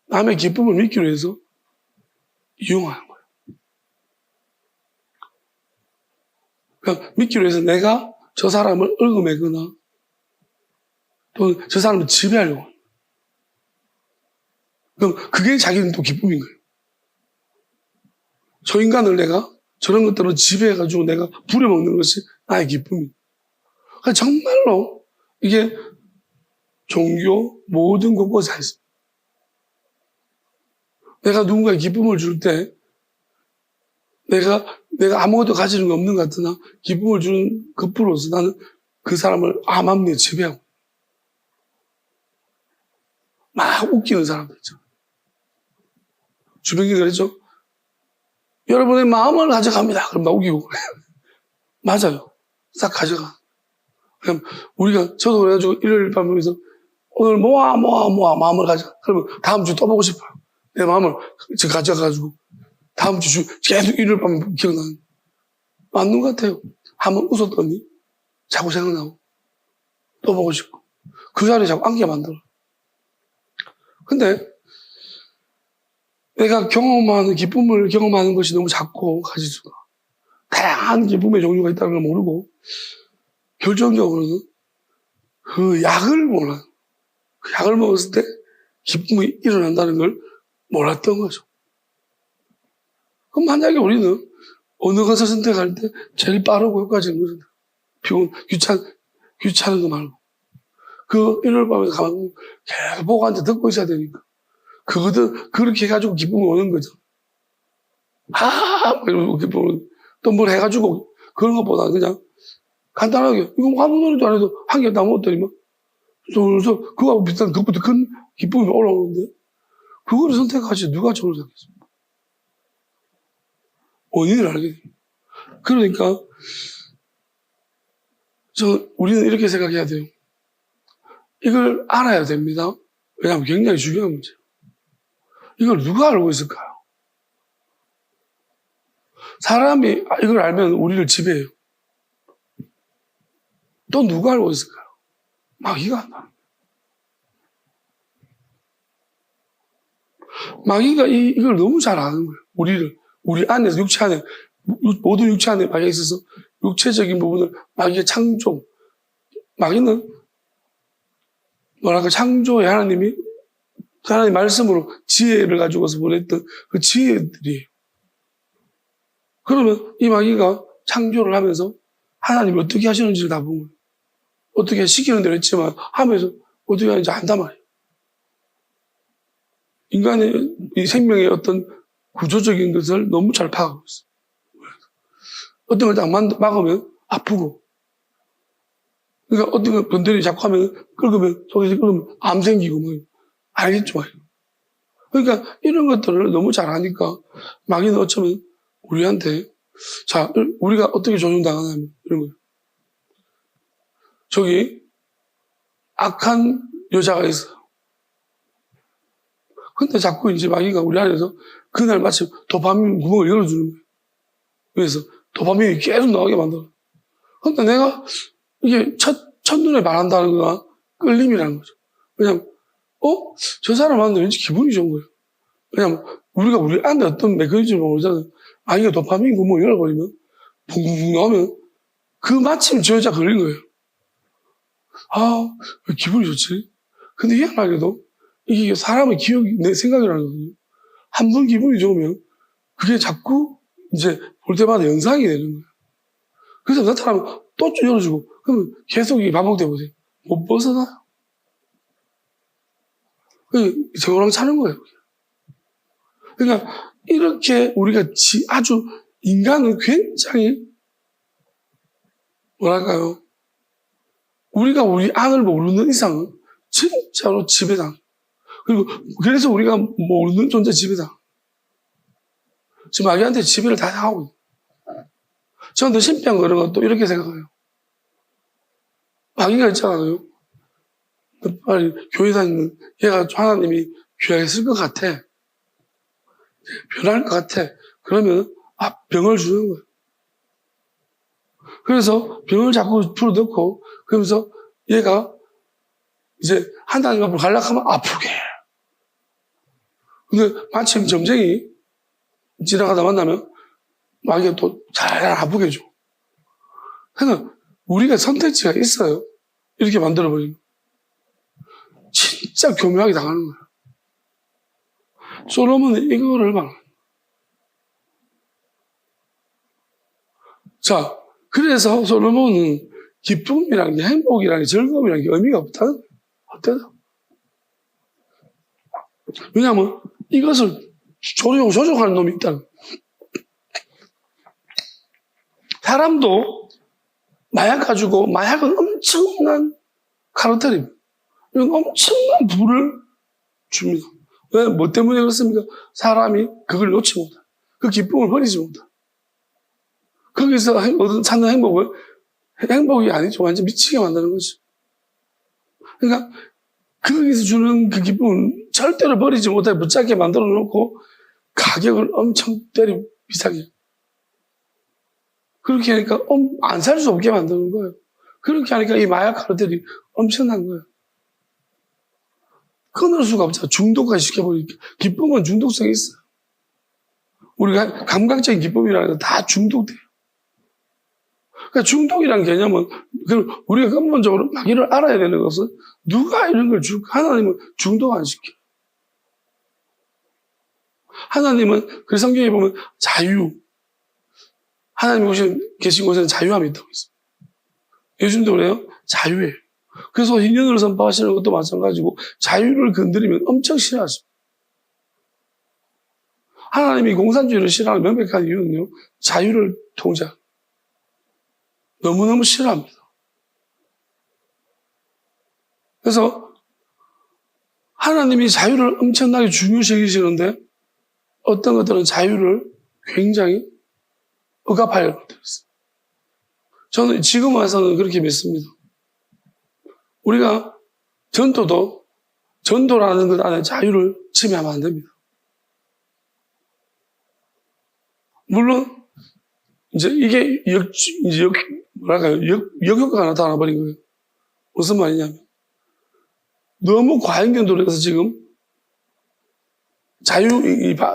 남의 기쁨을 믿기 위해서 이용하는 거예요. 그러니까 믿기 위해서 내가 저 사람을 얽어매거나 또는 저 사람을 지배하려고 합니다. 그럼 그게 자기는 또 기쁨인 거예요. 저 인간을 내가 저런 것들을 지배해가지고 내가 부려먹는 것이 나의 기쁨이에요. 그러니까 정말로 이게 종교 모든 곳곳에 있습니다. 내가 누군가의 기쁨을 줄 때 내가 아무것도 가지는 거 없는 것 같으나 기쁨을 주는 그뿐으로서 나는 그 사람을 암암리에 지배하고 막 웃기는 사람들 있죠. 주변에 그랬죠. 여러분의 마음을 가져갑니다. 그럼 나 우기고 그래요. 맞아요. 싹 가져가. 그럼 저도 그래가지고 일요일 밤에서 오늘 모아 마음을 가져가. 그러면 다음 주 또 보고 싶어요. 내 마음을 지금 가져가가지고 다음 주 계속 일요일 밤에 기억나는. 맞는 것 같아요. 한번 웃었더니 자꾸 생각나고 또 보고 싶고 그 자리에 자꾸 앉게 만들어. 근데 내가 경험하는 기쁨을 경험하는 것이 너무 작고 가지수가 다양한 기쁨의 종류가 있다는 걸 모르고 결정적으로는 그 약을 몰라요. 그 약을 먹었을 때 기쁨이 일어난다는 걸 몰랐던 거죠. 그럼 만약에 우리는 어느 것을 선택할 때 제일 빠르고 효과적인 것을 귀찮은 거 말고 그 일요일 밤에 가면 계속 보고 앉아 듣고 있어야 되니까 그렇게 해가지고 기쁨이 오는 거죠. 이러고 기쁨을 또 뭘 해가지고 그런 것보다 그냥 간단하게 이거 아무 노래도 안 해도 한 개 다 먹었더니만 그래서 그거하고 비슷한 그것부터 큰 기쁨이 올라오는데 그거를 선택하지 누가 저를 선택했습니까? 원인을 알게 됩니다. 그러니까 우리는 이렇게 생각해야 돼요. 이걸 알아야 됩니다. 왜냐하면 굉장히 중요한 문제예요. 이걸 누가 알고 있을까요? 사람이 이걸 알면 우리를 지배해요. 또 누가 알고 있을까요? 마귀가 안다. 마귀가 이걸 너무 잘 아는 거예요. 우리 안에서 육체 안에 모든 육체 안에 마귀가 있어서 육체적인 부분을 마귀의 창조. 마귀는 창조의 하나님이 하나님 말씀으로 지혜를 가지고서 보냈던 그 지혜들이에요. 그러면 이 마귀가 창조를 하면서 하나님이 어떻게 하시는지를 다 본 거예요. 어떻게 시키는 대로 했지만 하면서 어떻게 하는지 안단 말이에요. 인간의 이 생명의 어떤 구조적인 것을 너무 잘 파악하고 있어요. 어떤 걸 딱 막으면 아프고, 그러니까 어떤 걸 건드리 자꾸 하면 속에서 끓으면 암 생기고 뭐 알겠죠. 그러니까 이런 것들을 너무 잘 아니까 마귀는 어쩌면 우리한테 자 우리가 어떻게 조종당하냐면 이런 거예요. 저기 악한 여자가 있어요. 근데 자꾸 이제 마귀가 우리 안에서 그날 마침 도파민 구멍을 열어주는 거예요. 그래서 도파민이 계속 나오게 만들어. 근데 내가 이게 첫눈에 반한다는 거가 끌림이라는 거죠. 왜냐면, 저 사람 만나면 왠지 기분이 좋은 거예요. 왜냐면, 우리가 우리 안에 어떤 메커니즘을 모르잖아요. 이게 도파민 구멍을 열어버리면, 붕붕붕 나오면, 그 마침 저 여자 걸린 거예요. 왜 기분이 좋지? 근데 희한하게도, 이게 사람의 기억이, 내 생각이라는 거거든요. 한 번 기분이 좋으면, 그게 자꾸, 이제, 볼 때마다 연상이 되는 거예요. 그래서 나타나면 또 열어주고, 그러면 계속 이게 반복되고, 못 벗어나요. 저거랑 차는 거예요. 그러니까, 이렇게 우리가 아주, 인간은 굉장히, 뭐랄까요. 우리가 우리 안을 모르는 이상은 진짜로 지배당. 그리고, 그래서 우리가 모르는 존재 지배당. 지금 아기한테 지배를 다 하고 있어요. 저는 신병 그런 것도 이렇게 생각해요. 마귀가 있잖아요. 빨리 교회 다니는 얘가 하나님이 귀하게 쓸 것 같아. 변할 것 같아. 그러면 병을 주는 거예요. 그래서 병을 자꾸 풀어넣고 그러면서 얘가 이제 하나님 앞으로 가려고 하면 아프게. 근데 마침 점쟁이 지나가다 만나면 마귀가 또 잘 아프게 해줘. 그러니까 우리가 선택지가 있어요. 이렇게 만들어버리면. 진짜 교묘하게 당하는 거예요. 솔로몬은 이거를 말해요. 자, 그래서 솔로몬은 기쁨이라는 게 행복이라는 게 즐거움이라는 게 의미가 없다는 거예요. 어때요? 왜냐하면 이것을 조종하는 놈이 있다는 거예요. 사람도 마약 가지고 마약은 엄청난 카르텔입니다. 이건 엄청난 부를 줍니다. 왜? 뭐 때문에 그렇습니까? 사람이 그걸 놓지 못해. 그 기쁨을 버리지 못해. 거기서 찾는 행복이 아니죠. 완전 미치게 만드는 거죠. 그러니까 거기서 주는 그 기쁨은 절대로 버리지 못하게 붙잡게 만들어 놓고 가격을 엄청 비싸게. 그렇게 하니까 안 살 수 없게 만드는 거예요. 그렇게 하니까 이 마약 카르텔이 엄청난 거예요. 끊을 수가 없잖아. 중독화 시켜버리니까. 기쁨은 중독성이 있어요. 우리가 감각적인 기쁨이라는 건 다 중독돼요. 그러니까 중독이라는 개념은 우리가 근본적으로 마귀를 알아야 되는 것은 누가 이런 걸 줄까? 하나님은 중독 안 시켜요. 하나님은 그 성경에 보면 자유. 하나님이 계신 곳에는 자유함이 있다고 있습니다. 예수님도 그래요. 자유예요. 그래서 희년을 선포하시는 것도 마찬가지고 자유를 건드리면 엄청 싫어하십니다. 하나님이 공산주의를 싫어하는 명백한 이유는요. 자유를 통제합니다. 너무너무 싫어합니다. 그래서 하나님이 자유를 엄청나게 중요시 여기시는데 어떤 것들은 자유를 굉장히 억압하려고 들었어요. 저는 지금 와서는 그렇게 믿습니다. 우리가 전도라는 것 안에 자유를 침해하면 안 됩니다. 물론 이제 이게 역효과가 나타나버린 거예요. 무슨 말이냐면 너무 과잉된 해서 지금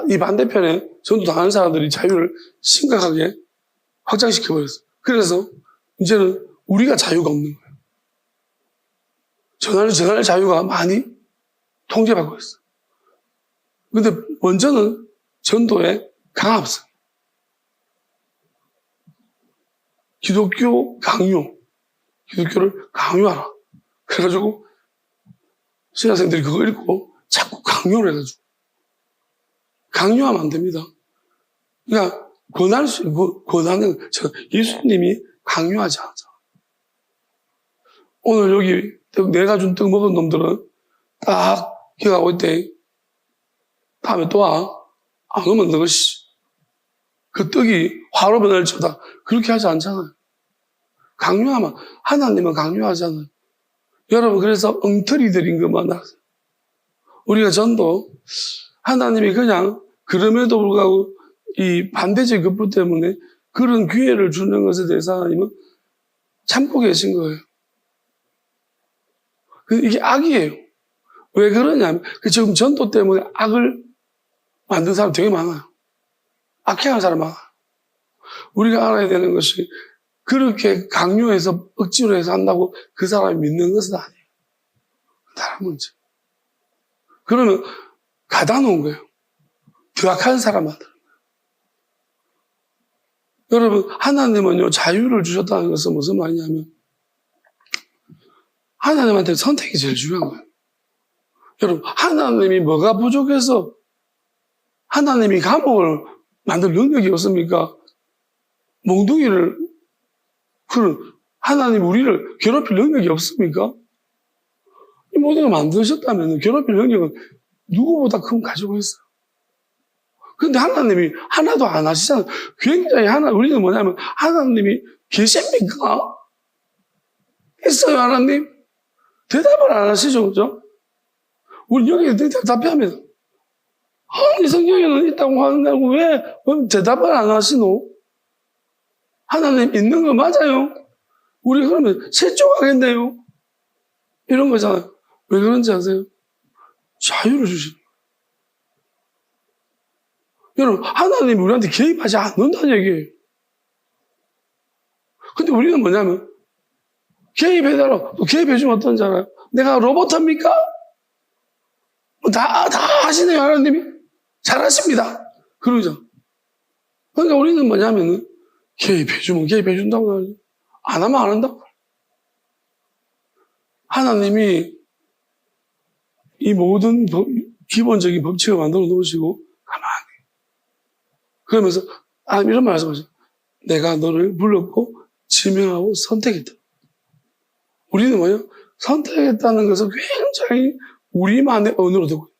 이 반대편에 전도 당하는 사람들이 자유를 심각하게 확장시켜버렸어요. 그래서 이제는 우리가 자유가 없는 거예요. 전할 자유가 많이 통제받고 있어요. 근데 먼저는 전도의 강압성. 기독교 강요, 기독교를 강요하라. 그래가지고 신학생들이 그거 읽고 자꾸 강요를 해가지고 강요하면 안 됩니다. 그러니까 권할 수 있고 권하는 예수님이 강요하지 않죠. 오늘 여기 내가 준 떡 먹은 놈들은 딱 기가고 있대. 다음에 또 와. 안 오면 너시. 그 떡이 화로 변할 쳐다. 그렇게 하지 않잖아요. 강요하면, 하나님은 강요하잖아요. 여러분, 그래서 엉터리 들인 것만 하세요. 우리가 전도, 하나님이 그냥, 그럼에도 불구하고, 이 반대적 급부 때문에 그런 기회를 주는 것에 대해서 하나님은 참고 계신 거예요. 이게 악이에요. 왜 그러냐면, 지금 전도 때문에 악을 만든 사람 되게 많아요. 악행하는 사람 많아요. 우리가 알아야 되는 것이, 그렇게 강요해서, 억지로 해서 한다고 그 사람이 믿는 것은 아니에요. 다른 문제. 그러면, 가다 놓은 거예요. 더 악한 사람 만드는 거예요. 여러분, 하나님은요, 자유를 주셨다는 것은 무슨 말이냐면, 하나님한테 선택이 제일 중요한 거예요. 여러분, 하나님이 뭐가 부족해서 하나님이 감옥을 만들 능력이 없습니까? 몽둥이를, 하나님 우리를 괴롭힐 능력이 없습니까? 이 모든 걸 만드셨다면 괴롭힐 능력은 누구보다 큰 거 가지고 있어요. 그런데 하나님이 하나도 안 하시잖아요. 굉장히 우리는 뭐냐면, 하나님이 계십니까? 있어요, 하나님? 대답을 안 하시죠, 그죠? 우리 여기 대답합니다. 이 성경에는 있다고 하는데 왜 대답을 안 하시노? 하나님 있는 거 맞아요? 우리 그러면 실족하겠네요? 이런 거잖아요. 왜 그런지 아세요? 자유를 주시는 거예요. 여러분, 하나님이 우리한테 개입하지 않는다는 얘기예요. 근데 우리는 뭐냐면, 개입해달라. 또 개입해주면 어떤지 알아요? 내가 로봇입니까? 다 하시네요, 하나님이. 잘하십니다. 그러죠. 그러니까 우리는 뭐냐면은, 개입해주면 개입해준다고 하지. 안 하면 안 한다고. 하나님이 이 모든 기본적인 법칙을 만들어 놓으시고, 가만히. 그러면서, 이런 말 하시죠. 내가 너를 불렀고, 지명하고 선택했다. 우리는 뭐예요? 선택했다는 것은 굉장히 우리만의 언어로 되고 있어요.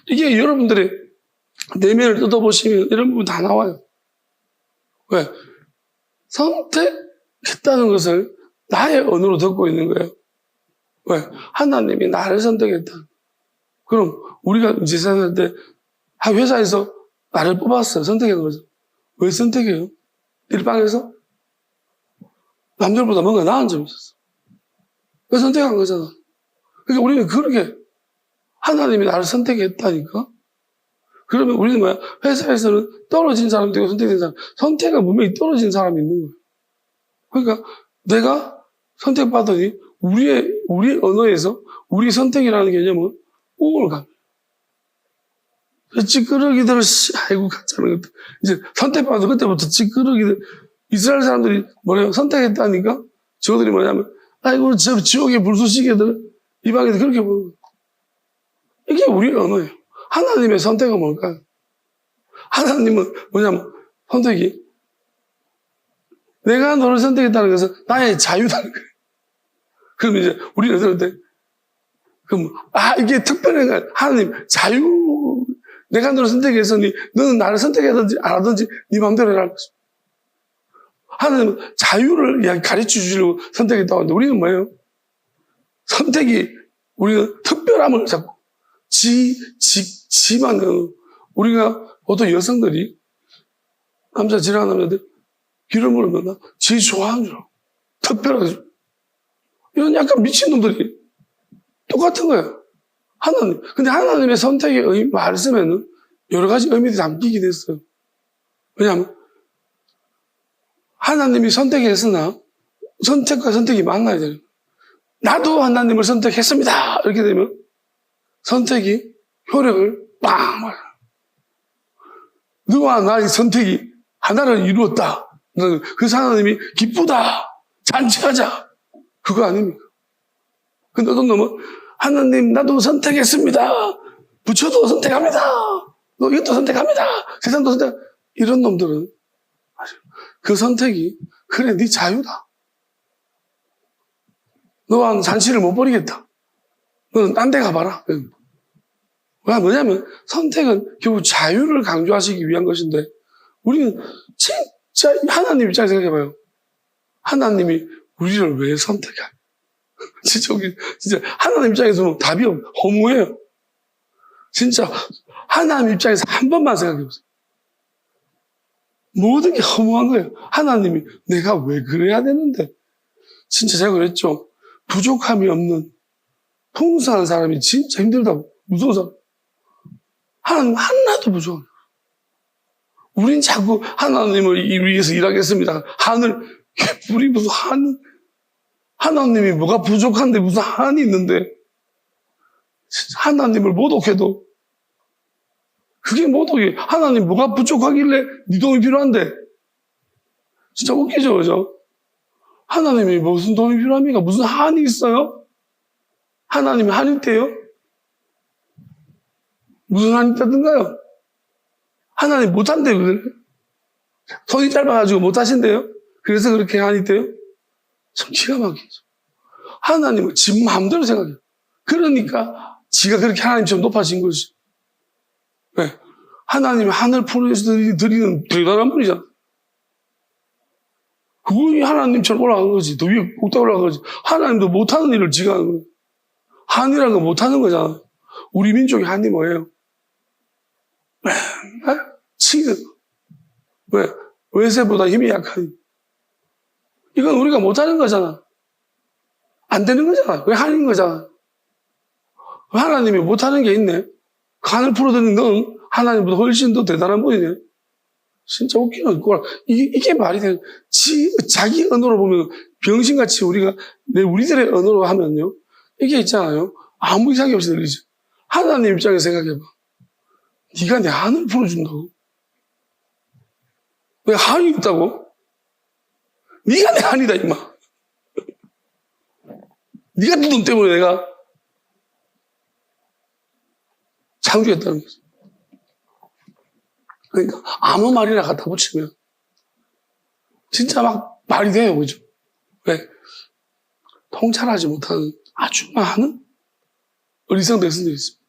이게 여러분들의 내면을 뜯어보시면 이런 부분 다 나와요. 왜? 선택했다는 것을 나의 언어로 듣고 있는 거예요. 왜? 하나님이 나를 선택했다. 그럼 우리가 이제 생각할 때 회사에서 나를 뽑았어요. 선택한 거죠. 왜 선택해요? 일방에서? 남들보다 뭔가 나은 점이 있었어. 그래서 선택한 거잖아. 그러니까 우리는 그렇게 하나님이 나를 선택했다니까? 그러면 우리는 뭐야? 회사에서는 떨어진 사람이 되고 선택된 사람. 선택은 분명히 떨어진 사람이 있는 거예요. 그러니까 내가 선택받으니 우리의 언어에서 우리 선택이라는 개념은 우울감. 찌끄러기들, 아이고, 가짜는 것들. 이제 선택받은 그때부터 찌끄러기들. 이스라엘 사람들이 뭐래요? 선택했다니까? 저들이 뭐냐면, 아이고, 저 지옥의 불쏘시개들, 이방인들 그렇게 보는 거예요. 이게 우리의 언어예요. 하나님의 선택은 뭘까요? 하나님은 뭐냐면, 선택이, 내가 너를 선택했다는 것은 나의 자유다는 거예요. 그럼 이제 우리는 들을 때, 그럼, 이게 특별한 거야. 하나님, 자유, 내가 너를 선택했으니, 너는 나를 선택하든지 안 하든지 네 마음대로 해라. 하나님은 자유를 가르쳐 주시려고 선택했다고 하는데 우리는 뭐예요? 선택이 우리는 특별함을 잡고 지만 우리가 보통 여성들이 남자 지나가는 남자들 기름을 넣나 지 좋아하는 줄 알고 특별하게 이런 약간 미친놈들이 똑같은 거예요. 하나님. 근데 하나님의 선택의 말씀에는 여러 가지 의미들이 담기긴 했어요. 왜냐하면 하나님이 선택했으나 선택과 선택이 만나야 돼요. 나도 하나님을 선택했습니다. 이렇게 되면 선택이 효력을 빵! 너와 나의 선택이 하나를 이루었다. 그래서 하나님이 기쁘다, 잔치하자, 그거 아닙니까? 근데 어떤 놈은 하나님 나도 선택했습니다, 부처도 선택합니다, 너 이것도 선택합니다, 세상도 선택, 이런 놈들은 그 선택이 그래 네 자유다, 너와 잔치를 못 벌이겠다, 너는 딴 데 가봐라. 뭐냐면 선택은 결국 자유를 강조하시기 위한 것인데, 우리는 진짜 하나님 입장에서 생각해봐요. 하나님이 우리를 왜 선택할까? 진짜 하나님 입장에서 답이 허무해요. 진짜 하나님 입장에서 한 번만 생각해보세요. 모든 게 허무한 거예요. 하나님이 내가 왜 그래야 되는데. 진짜 제가 그랬죠. 부족함이 없는 풍성한 사람이 진짜 힘들다고. 무서운 사람. 하나님 하나도 부족함이 없어요. 우린 자꾸 하나님을 위해서 일하겠습니다. 우리 무슨 하나님이 뭐가 부족한데 무슨 한이 있는데, 하나님을 모독해도 그게 모독이에요. 하나님 뭐가 부족하길래 네 도움이 필요한데. 진짜 웃기죠, 그죠? 하나님이 무슨 도움이 필요합니까? 무슨 한이 있어요? 하나님이 한이 있대요? 무슨 한이 있다든가요? 하나님 못한대요, 그래? 손이 짧아가지고 못하신대요? 그래서 그렇게 한이 있대요? 참 기가 막히죠. 하나님은 지 마음대로 생각해요. 그러니까 지가 그렇게 하나님처럼 높아진 거지. 네. 하나님이 하늘 풀에서 드리는 대단한 분이잖아. 그분이 하나님처럼 올라간 거지. 더 위에 꼭대기 올라간 거지. 하나님도 못하는 일을 지가 하는 거예요. 한이라는 건 못하는 거잖아. 우리 민족이 한이 뭐예요? 맨날 치는 거. 왜? 외세보다 힘이 약하니. 이건 우리가 못하는 거잖아. 안 되는 거잖아. 왜 한인 거잖아. 하나님이 못하는 게 있네. 간을 풀어드는 넌 하나님보다 훨씬 더 대단한 분이네. 진짜 웃기는 거라. 이게 말이 돼. 자기 언어로 보면 병신같이 우리들의 언어로 하면요. 이게 있잖아요. 아무 이상이 없이 들리죠. 하나님 입장에서 생각해봐. 네가 내 한을 풀어준다고? 왜 한이 있다고? 네가 내 한이다, 임마. 네가 네 돈 때문에 내가 창조했다는 거지. 그러니까 아무 말이나 갖다 붙이면 진짜 막 말이 돼요, 그죠? 왜? 통찰하지 못하는 아주 많은 어리석은 백성들이 있습니다.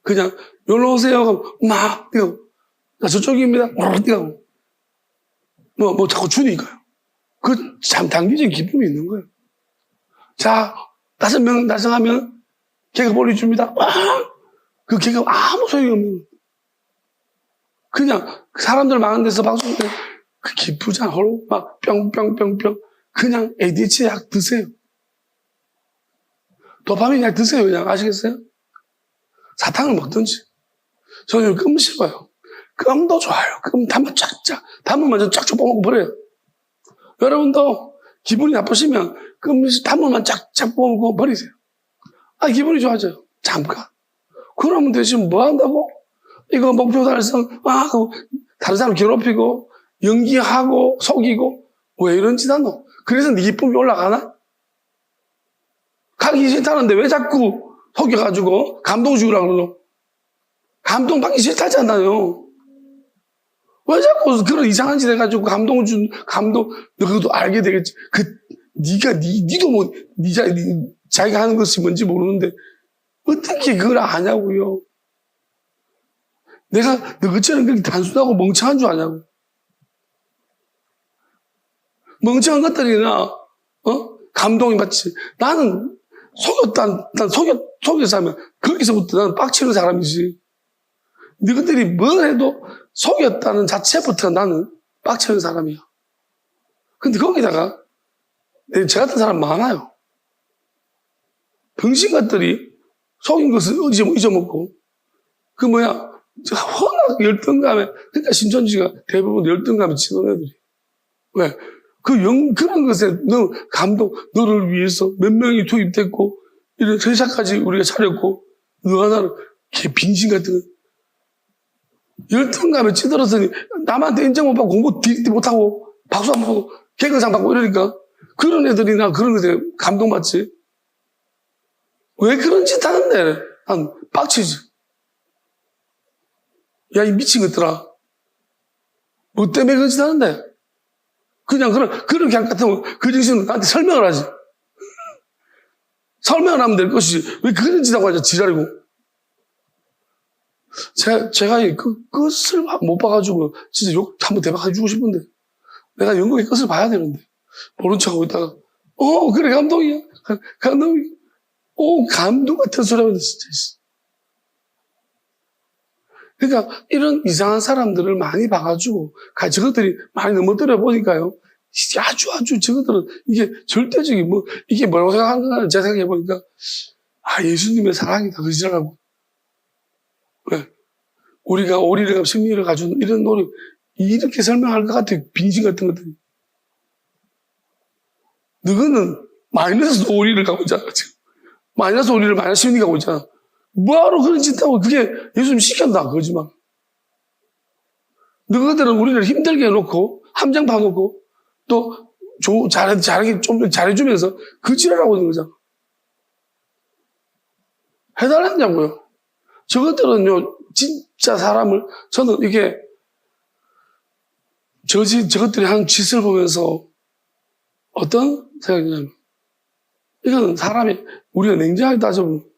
그냥 여기로 오세요 하면 막 뛰고, 나 저쪽입니다 뛰고, 뭐 자꾸 주니까요. 그 참 단기적인 기쁨이 있는 거예요. 자, 5명 달성하면 계급 올려줍니다. 그 계급 아무 소용이 없는 거예요. 그냥 사람들 많은 데서 방송 때 그 기쁘지 않아. 막 뿅뿅뿅뿅. 그냥 ADHD 약 드세요. 도파민 약 드세요. 그냥 아시겠어요? 사탕을 먹든지. 저는 껌 싫어요. 껌도 좋아요. 껌 단맛 쫙쫙. 단물만 좀 쫙쫙 뽑아먹고 버려요. 여러분도 기분이 나쁘시면 단물만 쫙쫙 뽑아먹고 버리세요. 기분이 좋아져요. 잠깐. 그러면 대신 뭐 한다고? 이거 목표 달성, 다른 사람 괴롭히고, 연기하고, 속이고, 왜 이런 짓 하노? 그래서 네 기쁨이 올라가나? 가기 싫다는데 왜 자꾸 속여가지고 감동 주려고 그러노? 감동 받기 싫다잖아요. 왜 자꾸 그런 이상한 짓 해가지고 감동, 너 그것도 알게 되겠지. 니도 자기가 하는 것이 뭔지 모르는데, 어떻게 그걸 아냐고요? 내가 너 그처럼 그렇게 단순하고 멍청한 줄 아냐고. 멍청한 것들이나, 감동이 받지. 나는 속여서 하면, 거기서부터 나는 빡치는 사람이지. 너희들이 뭘 해도 속였다는 자체부터 나는 빡치는 사람이야. 근데 거기다가, 저 같은 사람 많아요. 병신 것들이 속인 것을 잊어먹고, 워낙 열등감에, 그러니까 신천지가 대부분 열등감에 치는 애들이. 왜? 그런 것에 너를 위해서 몇 명이 투입됐고, 이런 회사까지 우리가 차렸고, 너 하나는 개 빙신 같은 거. 열등감에 찌들었으니 남한테 인정 못 받고 공부 뒤 못하고 박수 안 받고 개근상 받고 이러니까 그런 애들이나 그런 애들 감동받지. 왜 그런 짓 하는데? 난 빡치지. 야, 이 미친 것들아. 뭐 때문에 그런 짓 하는데? 그냥 그렇게 한 것 같으면 그 정신은 나한테 설명을 하지. 설명을 하면 될 것이지. 왜 그런 짓 하고 하자, 지랄이고. 제가 그 끝을 못 봐가지고 진짜 욕 한번 대박 해주고 싶은데. 내가 영국의 끝을 봐야 되는데. 모른 척하고 있다가, 그래, 감동이야. 감동이야. 감동 같은 소리 하면 진짜. 그러니까 이런 이상한 사람들을 많이 봐가지고 저것들이 많이 넘어뜨려 보니까요. 아주 저것들은 이게 절대적인 이게 뭐라고 생각하는가 제가 생각해 보니까 예수님의 사랑이다 그지라고. 왜? 우리가 오리를 승리를 가진 이런 노력 이렇게 설명할 것 같아요. 빙신 같은 것들이. 너희는 마이너스 오리를 가고 있잖아. 지금. 마이너스 오리를 마이너스 10이 가고 있잖아. 뭐하러 그런 짓 하고 그게 예수님 시켰다 거짓말. 너희들은 우리를 힘들게 해놓고 함정 파놓고 또 잘하게 좀 잘해주면서 그 지랄하고 있는 거잖아. 해달라냐고요. 저것들은요 진짜 사람을 저는 이게 저것들이 한 짓을 보면서 어떤 생각이냐면 이거는 사람이 우리가 냉정하게 따져보면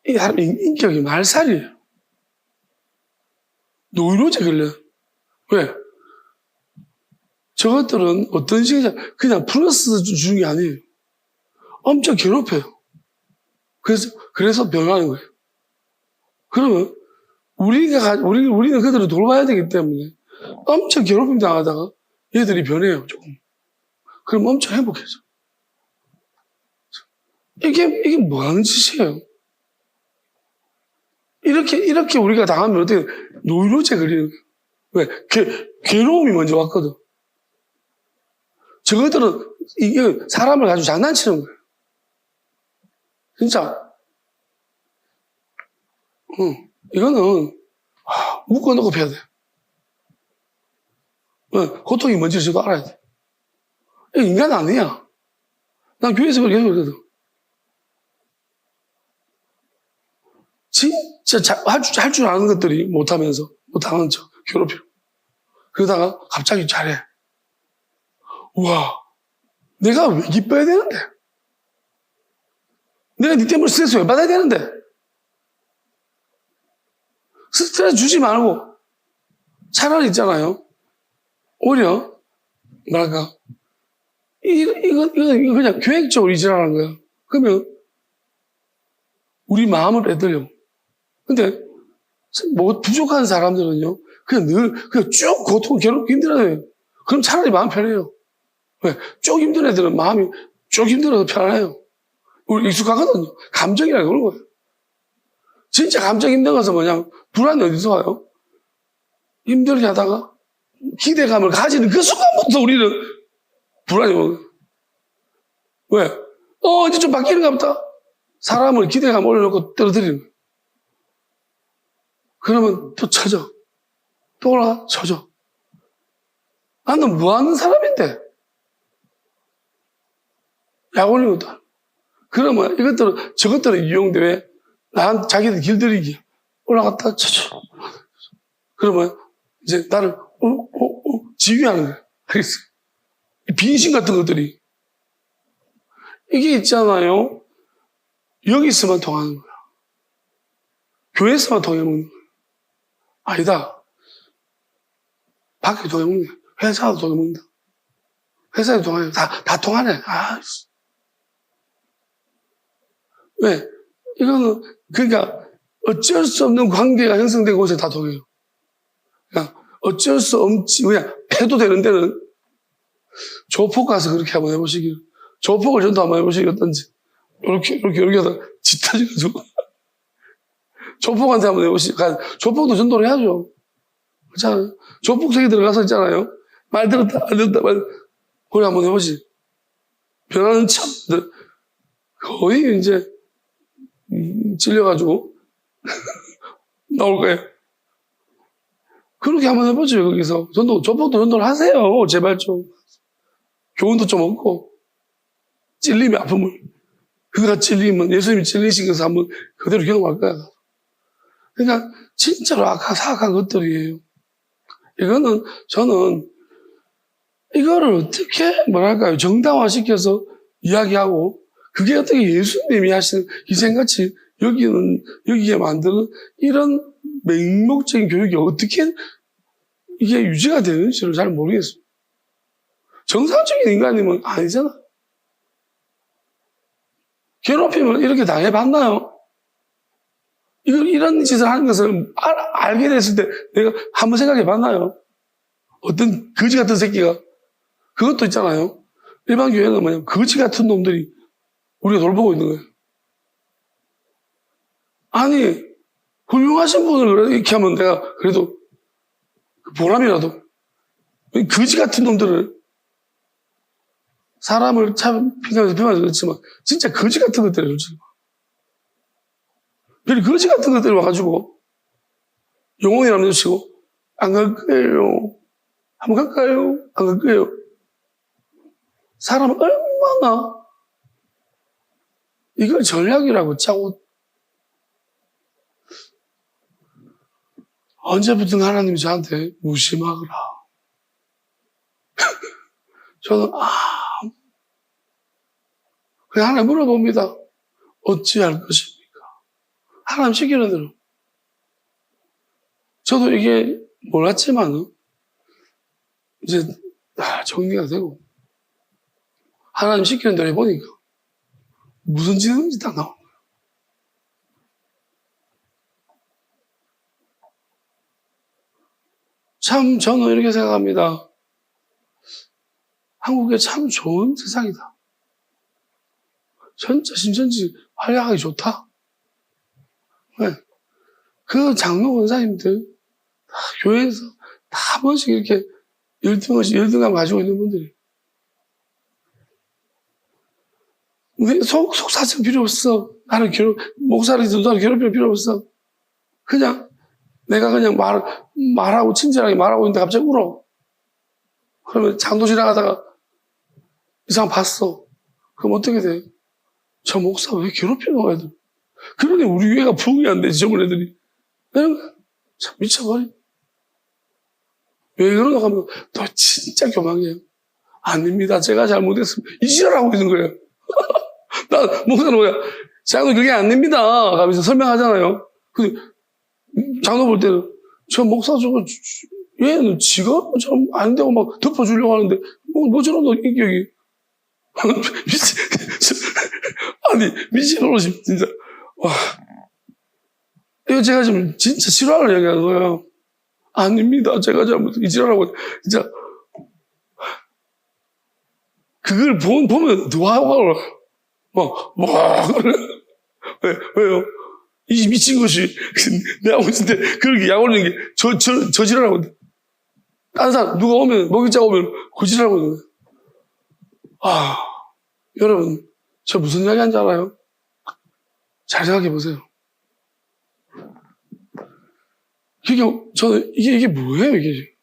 이 사람 인격이 말살이에요. 노이로제 걸려. 왜? 저것들은 어떤 식이냐 그냥 플러스 주는 게 아니에요. 엄청 괴롭혀요. 그래서 변하는 거예요. 그러면 우리는 그들을 돌봐야 되기 때문에 엄청 괴롭힘 당하다가 얘들이 변해요, 조금. 그럼 엄청 행복해져. 이게 뭐 하는 짓이에요? 이렇게 우리가 당하면 어떻게 노이로제 걸리는 거예요. 왜? 괴로움이 먼저 왔거든. 저것들은 이게 사람을 가지고 장난치는 거예요. 진짜. 이거는 묶어놓고 패야 돼. 고통이 뭔지 저도 알아야 돼. 인간 아니야. 난 교회에서 그렇게 그러거든. 진짜 할 줄 아는 것들이 못하면서 못하는 척 괴롭혀. 그러다가 갑자기 잘해. 우와, 내가 왜 기뻐야 되는데? 내가 네 때문에 스트레스 왜 받아야 되는데? 스트레스 주지 말고 차라리 있잖아요. 오히려 뭐랄까 이거 그냥 계획적으로 이지라는 거야. 그러면 우리 마음을 빼들려. 근데 뭐 부족한 사람들은요 그냥 쭉 고통 괴롭고 힘들어요. 그럼 차라리 마음 편해요. 왜? 쭉 힘든 애들은 마음이 쭉 힘들어서 편해요. 우리 익숙하거든요. 감정이라는 그런 거예요. 진짜 감정 힘든 것은 뭐냐? 불안이 어디서 와요? 힘들게 하다가 기대감을 가지는 그 순간부터 우리는 불안이 오는 거예요. 왜? 이제 좀 바뀌는가 보다. 사람을 기대감 올려놓고 떨어뜨리는 거예요. 그러면 또 쳐져. 또 올라가, 쳐져. 나는 뭐 하는 사람인데? 약 올리는 것도 아니고. 그러면 저것들은 이용돼 왜? 자기들 길들이기. 올라갔다, 쳐져. 그러면 이제 나를, 지휘하는 거야. 알겠어요? 빙신 같은 것들이. 이게 있잖아요. 여기서만 통하는 거야. 교회에서만 통해먹는 거야. 아니다. 밖에 통해먹는 거야. 회사도 통해먹는다. 회사도 통하네. 다 통하네. 왜? 이거는, 그러니까, 어쩔 수 없는 관계가 형성되고 곳에 다 통해요. 그러니까, 어쩔 수 없지, 그냥, 해도 되는 데는, 조폭 가서 그렇게 한번 해보시길. 조폭을 전도 한번 해보시길 어떤지. 이렇게 하다가 짙어져가지고. 조폭한테 한번 해보시길. 조폭도 전도를 해야죠. 그렇잖아요. 조폭석에 들어가서 있잖아요. 말 들었다, 그걸 한번 해보시. 변하는 참, 거의 이제, 찔려가지고, 나올 거예요. 그렇게 한번 해보죠, 거기서. 조폭도 전도를 하세요. 제발 좀. 교훈도 좀 얻고. 찔림의 아픔을. 그가 찔리면 예수님이 찔리신 것을 한번 그대로 경험할 거야. 그러니까, 진짜로 사악한 것들이에요. 이거는, 저는, 이거를 어떻게, 뭐랄까요, 정당화시켜서 이야기하고, 그게 어떻게 예수님이 하시는 희생같이 여기에 만드는 이런 맹목적인 교육이 어떻게 이게 유지가 되는지를 잘 모르겠어요. 정상적인 인간이면 아니잖아. 괴롭힘을 이렇게 당해봤나요? 이런 짓을 하는 것을 알게 됐을 때 내가 한번 생각해봤나요? 어떤 거지 같은 새끼가 그것도 있잖아요. 일반 교회는 뭐냐면 거지 같은 놈들이 우리가 돌보고 있는 거예요. 아니 훌륭하신 분을 이렇게 하면 내가 그래도 보람이라도 거지 같은 놈들을 사람을 참 비판해서 그렇지만 진짜 거지 같은 것들이에요. 솔직히. 거지 같은 것들이 와가지고 영혼이라는 치고 안 갈 거예요. 한번 갈까요? 안 갈 거예요. 사람은 얼마나 이걸 전략이라고 짜고 언제부터 하나님이 저한테 무심하거라. 저는 그냥 하나님 물어봅니다. 어찌할 것입니까? 하나님 시키는 대로. 저도 이게 몰랐지만 이제 정리가 되고 하나님 시키는 대로 해보니까 무슨 짓인지 다 나오는 거예요. 참 저는 이렇게 생각합니다. 한국에 참 좋은 세상이다. 진짜 신천지 활약하기 좋다. 네. 그 장로 원사님들 교회에서 다 한 번씩 이렇게 열등감 가지고 있는 분들이 속 사정 필요 없어. 나는 목사를 나를 괴롭힐 필요 없어. 그냥 내가 그냥 말하고 친절하게 말하고 있는데 갑자기 울어. 그러면 장도 지나가다가 이상 봤어. 그럼 어떻게 돼? 저 목사 왜 괴롭히는 거야, 애들? 그러니 우리 교회가 부흥이 안 되지, 저번 애들이. 참 미쳐버려. 왜 그러나 하면 너 진짜 교만이에요. 아닙니다. 제가 잘못했습니다. 이 지랄하고 있는 거예요. 나 목사는 뭐야? 장로 그게 아닙니다. 하면서 설명하잖아요. 근데 장로 볼 때는 저 목사 저거 얘는 지가 좀 안 되고 막 덮어주려고 하는데 뭐 저런 너 인격이 아니 미친놈이 진짜 와 이거 제가 지금 진짜 실화를 얘기하는 거예요. 아닙니다. 제가 잘못 이지라라고 진짜 그걸 보면 누가 왜요? 이 미친 것이 내가 보실 때 그렇게 약 올리는 게 저 지랄하고 다른 사람 누가 오면 먹이자가 오면 그 지랄하고 있는 거예요. 여러분 저 무슨 이야기 하는지 알아요? 잘 생각해 보세요. 저는 이게 뭐예요, 이게?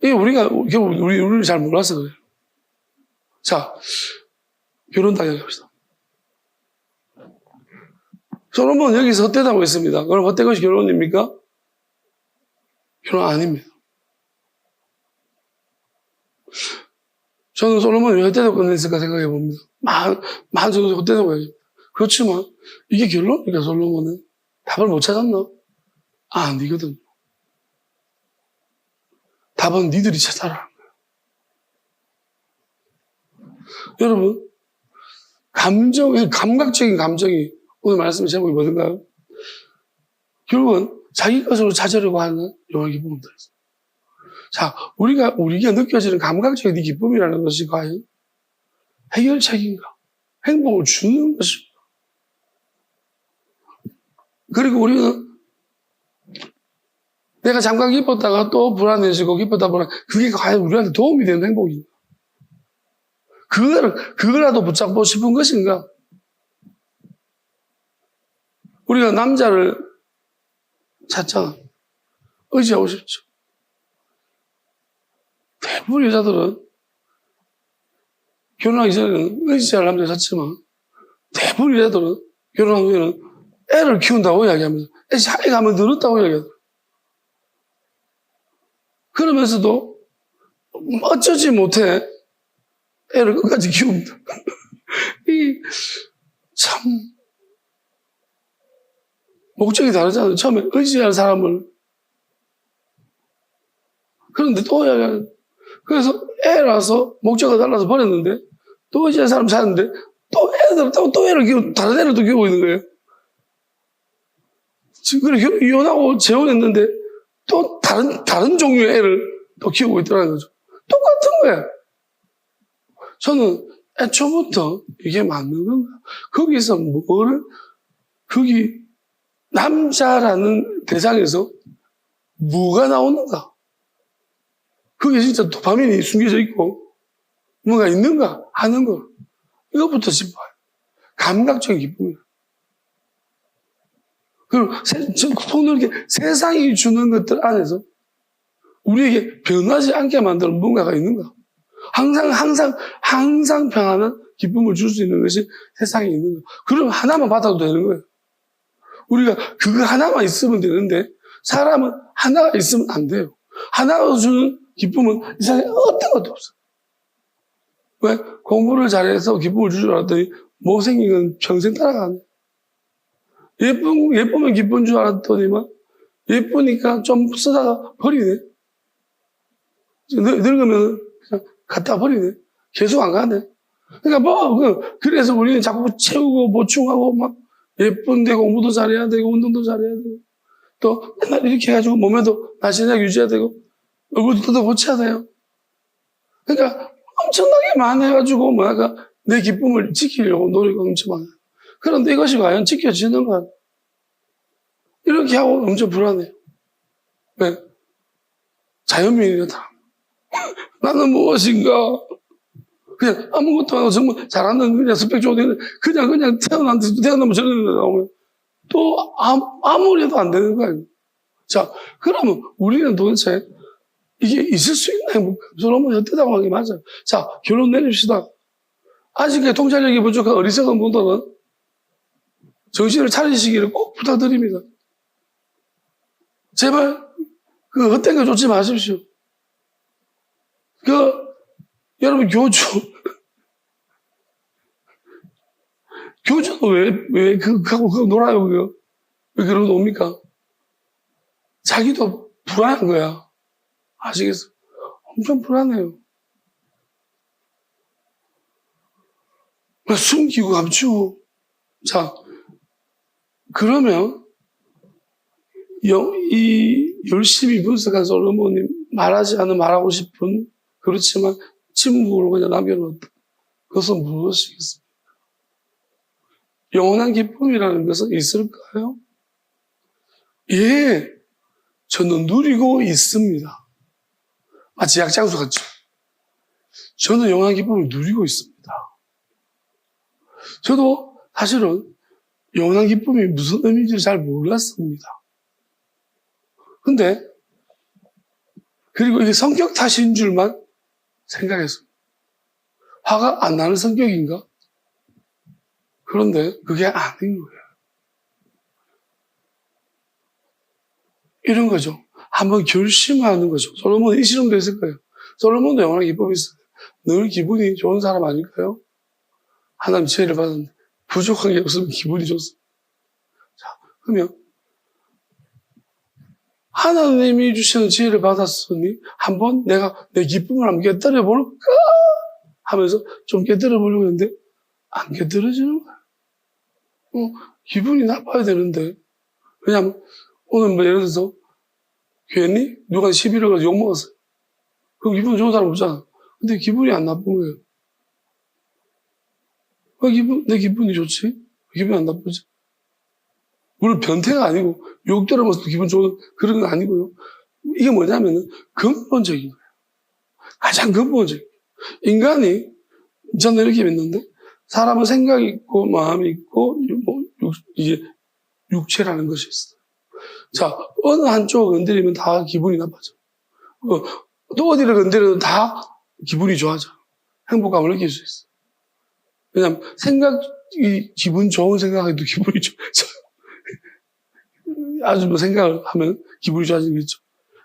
이게 우리를 잘 몰라서 그래요. 자, 결혼 다 이야기합시다. 솔로몬 여기서 헛되다고 했습니다. 그럼 헛된 것이 결혼입니까? 결혼 아닙니다. 저는 솔로몬이 왜 헛되다고 끝냈을까 생각해 봅니다. 많은 정도 헛되다고 해요. 그렇지만, 이게 결론입니까, 솔로몬은? 답을 못 찾았나? 아니거든요. 답은 니들이 찾아라. 여러분, 감각적인 감정이 오늘 말씀의 제목이 뭐든가요? 결국은 자기 것으로 찾으려고 하는 영의 기쁨을 들었어요. 자, 우리가 느껴지는 감각적인 이 기쁨이라는 것이 과연 해결책인가? 행복을 주는 것입니다. 그리고 우리는 내가 잠깐 기뻤다가 또 불안해지고 그게 과연 우리한테 도움이 되는 행복인가? 그거라도 붙잡고 싶은 것인가? 우리가 남자를 찾잖아. 의지하고 싶죠. 대부분 여자들은 결혼하기 전에는 의지할 남자가 샀지만 대부분 여자들은 결혼한 후에는 애를 키운다고 이야기하면서 애가 하면 늘었다고 이야기하더라고요. 그러면서도 어쩌지 못해 애를 끝까지 키웁니다. 참 목적이 다르잖아요. 처음에 의지할 사람을. 그런데 또 그래서 애라서 목적이 달라서 버렸는데 또 의지할 사람 찾는데 또 애들 또 애를 키우고 다른 애를 또 키우고 있는 거예요. 지금 그래 이혼하고 재혼했는데 또 다른 종류의 애를 또 키우고 있더라는 거죠. 똑같은 거예요. 저는 애초부터 이게 맞는 건가? 거기서 거기 남자라는 대상에서 뭐가 나오는가? 그게 진짜 도파민이 숨겨져 있고 뭔가 있는가 하는 거. 이것부터 짚어요. 감각적인 기쁨이에요. 그리고 폭넓게 세상이 주는 것들 안에서 우리에게 변하지 않게 만드는 뭔가가 있는가? 항상 평안한 기쁨을 줄 수 있는 것이 세상에 있는 거. 그럼 하나만 받아도 되는 거예요. 우리가 그거 하나만 있으면 되는데 사람은 하나가 있으면 안 돼요. 하나가 주는 기쁨은 이 세상에 어떤 것도 없어요. 왜? 공부를 잘해서 기쁨을 줄 줄 알았더니 못생긴 건 평생 따라가네. 예쁘면 기쁜 줄 알았더니만 예쁘니까 좀 쓰다가 버리네. 늙으면 그냥 갖다 버리네. 계속 안 가네. 그러니까 그래서 우리는 자꾸 채우고 보충하고 막 예쁜데 공부도 잘해야 되고 운동도 잘해야 되고 또 맨날 이렇게 해가지고 몸에도 날씬하게 유지해야 되고 얼굴도 더 고쳐야 돼요. 그러니까 엄청나게 많아가지고 내 기쁨을 지키려고 노력이 엄청 많아요. 그런데 이것이 과연 지켜지는가? 이렇게 하고 엄청 불안해요. 왜? 자연민이다. 나는 무엇인가? 그냥 아무것도 안 하고 정말 잘하는 그냥 스펙 좋은 애는 그냥 태어나면 저런 애 나오면 또 아무리 해도 안 되는 거예요. 자, 그러면 우리는 도대체 이게 있을 수 있나 행복감? 솔로몬이 헛되다고 하는 게 맞아요. 자, 결론 내립시다. 아직까지 통찰력이 부족한 어리석은 분들은 정신을 차리시기를 꼭 부탁드립니다. 제발 그 헛된 거 쫓지 마십시오. 여러분 교주는 왜 그거 놀아요, 그거? 왜 그러고 놉니까? 자기도 불안한 거야. 아시겠어? 엄청 불안해요. 숨기고 감추고. 자, 그러면 이 열심히 분석한 솔로몬이 말하지 않은 말하고 싶은 그렇지만 침묵으로 그냥 남겨놓았다. 그것은 무엇이겠습니까? 영원한 기쁨이라는 것은 있을까요? 예, 저는 누리고 있습니다. 마치 약장수 같죠? 저는 영원한 기쁨을 누리고 있습니다. 저도 사실은 영원한 기쁨이 무슨 의미인지 잘 몰랐습니다. 근데 그리고 이게 성격 탓인 줄만 생각했습니다. 화가 안 나는 성격인가? 그런데 그게 아닌 거예요. 이런 거죠. 한번 결심하는 거죠. 솔로몬은 이 실험도 했을 거예요. 솔로몬도 영원한 기쁨이 있어요. 늘 기분이 좋은 사람 아닐까요? 하나님 지혜를 받았는데 부족한 게 없으면 기분이 좋습니다. 자, 그러면 하나님이 주시는 지혜를 받았으니 한번 내가 내 기쁨을 한번 깨뜨려 볼까 하면서 좀 깨뜨려 보려고 했는데 안 깨뜨려지는 거야. 기분이 나빠야 되는데. 왜냐면 오늘 예를 들어서 괜히 누가 시비를 가지고 욕먹었어요. 그럼 기분 좋은 사람 없잖아. 근데 기분이 안 나쁜 거예요. 왜 내 기분이 좋지? 왜 기분이 안 나쁘지? 물론 변태가 아니고 욕 들어먹어서 기분 좋은 그런 건 아니고요. 이게 뭐냐면은 근본적인 거예요. 가장 근본적인 거예요. 인간이 저는 이렇게 믿는데 사람은 생각이 있고 마음이 있고 이게 육체라는 것이 있어요. 자, 어느 한쪽을 건드리면 다 기분이 나빠져. 또 어디를 건드려도 다 기분이 좋아져. 행복감을 느낄 수 있어. 왜냐면 기분 좋은 생각해도 기분이 좋아져. 아주 뭐 생각을 하면 기분이 좋아지는 게 있죠.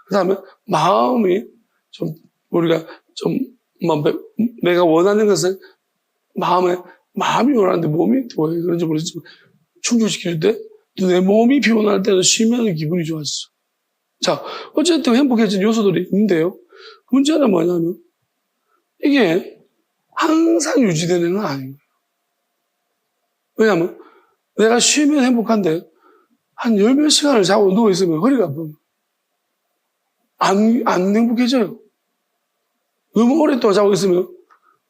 그 다음에 마음이 좀, 우리가 좀, 내가 원하는 것은 마음이 원하는데 몸이 또 왜 그런지 모르겠지만 충족시킬 때 또 내 몸이 피곤할 때는 쉬면 기분이 좋아지죠. 자, 어쨌든 행복해진 요소들이 있는데요. 문제는 뭐냐면 이게 항상 유지되는 건 아닌 거예요. 왜냐하면 내가 쉬면 행복한데 한 열 몇 시간을 자고 누워있으면 허리가 아프면 안 행복해져요. 너무 오랫동안 자고 있으면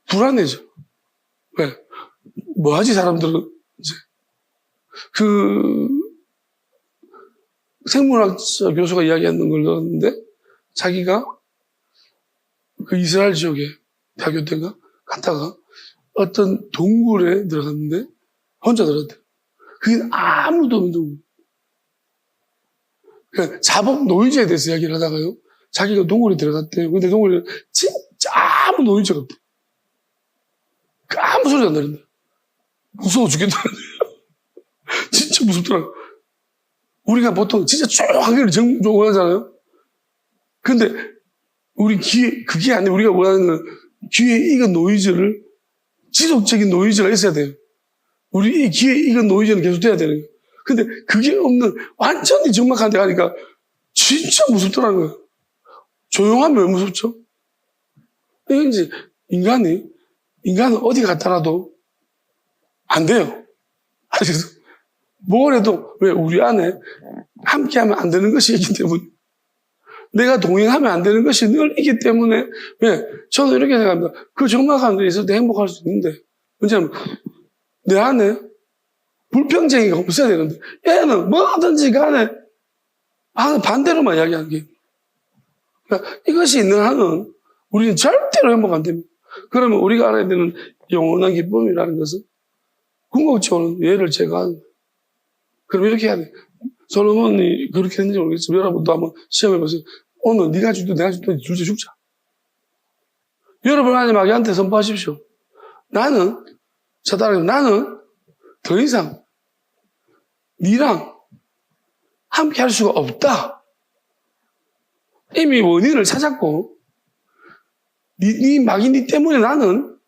불안해져. 왜? 뭐 하지, 사람들은? 이제. 생물학자 교수가 이야기하는 걸 들었는데, 자기가 그 이스라엘 지역에 대학교 때인가 갔다가 어떤 동굴에 들어갔는데, 혼자 들어갔대요. 그게 아무도 없는 동굴. 그러니까 자복 노이즈에 대해서 이야기를 하다가요, 자기가 동굴에 들어갔대요. 근데 동굴에 진짜 아무 노이즈가 없대. 아무 소리가 안 나는데. 무서워 죽겠다는데. 진짜 무섭더라고. 우리가 보통 진짜 조용하기를 원하잖아요. 근데 우리 그게 아니라 우리가 원하는 건 귀에 익은 노이즈를, 지속적인 노이즈가 있어야 돼요. 우리 이 귀에 익은 노이즈는 계속 돼야 되는 거예요. 근데 그게 없는 완전히 적막한 데 가니까 진짜 무섭더라는 거예요. 조용하면 왜 무섭죠? 이게 이제 인간은 어디 갔다라도 안 돼요. 아시겠어요? 뭘 해도 왜 우리 안에 함께하면 안 되는 것이 있기 때문에, 내가 동행하면 안 되는 것이 늘 있기 때문에, 왜? 저는 이렇게 생각합니다. 그 적막한 데 있을 때 행복할 수 있는데, 문제는 내 안에 불평쟁이가 없어야 되는데, 얘는 뭐든지 간에 반대로만 이야기하는 게, 그러니까 이것이 있는 한은 우리는 절대로 행복 안 됩니다. 그러면 우리가 알아야 되는 영원한 기쁨이라는 것은 궁극적으로 얘를 제거하는 거예요. 그럼 이렇게 해야 돼. 솔로몬이 그렇게 했는지 모르겠지만 여러분도 한번 시험해보세요. 오늘 네가 죽든 내가 죽든 둘째 죽자. 여러분 하나님 아기한테 선포하십시오. 나는 더 이상 네랑 함께 할 수가 없다. 이미 원인을 찾았고, 네 때문에 나는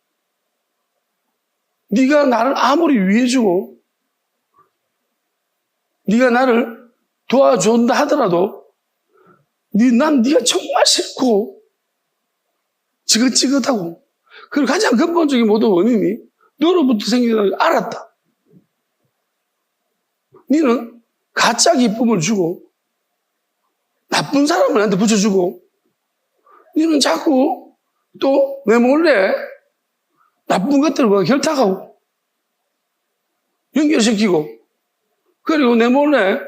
네가 나를 아무리 위해주고 네가 나를 도와준다 하더라도 난 네가 정말 싫고 지긋지긋하고, 그리고 가장 근본적인 모든 원인이 너로부터 생긴다는 걸 알았다. 너는 가짜 기쁨을 주고 나쁜 사람을 나한테 붙여주고, 너는 자꾸 또 내 몰래 나쁜 것들과 결탁하고 연결시키고, 그리고 내 몰래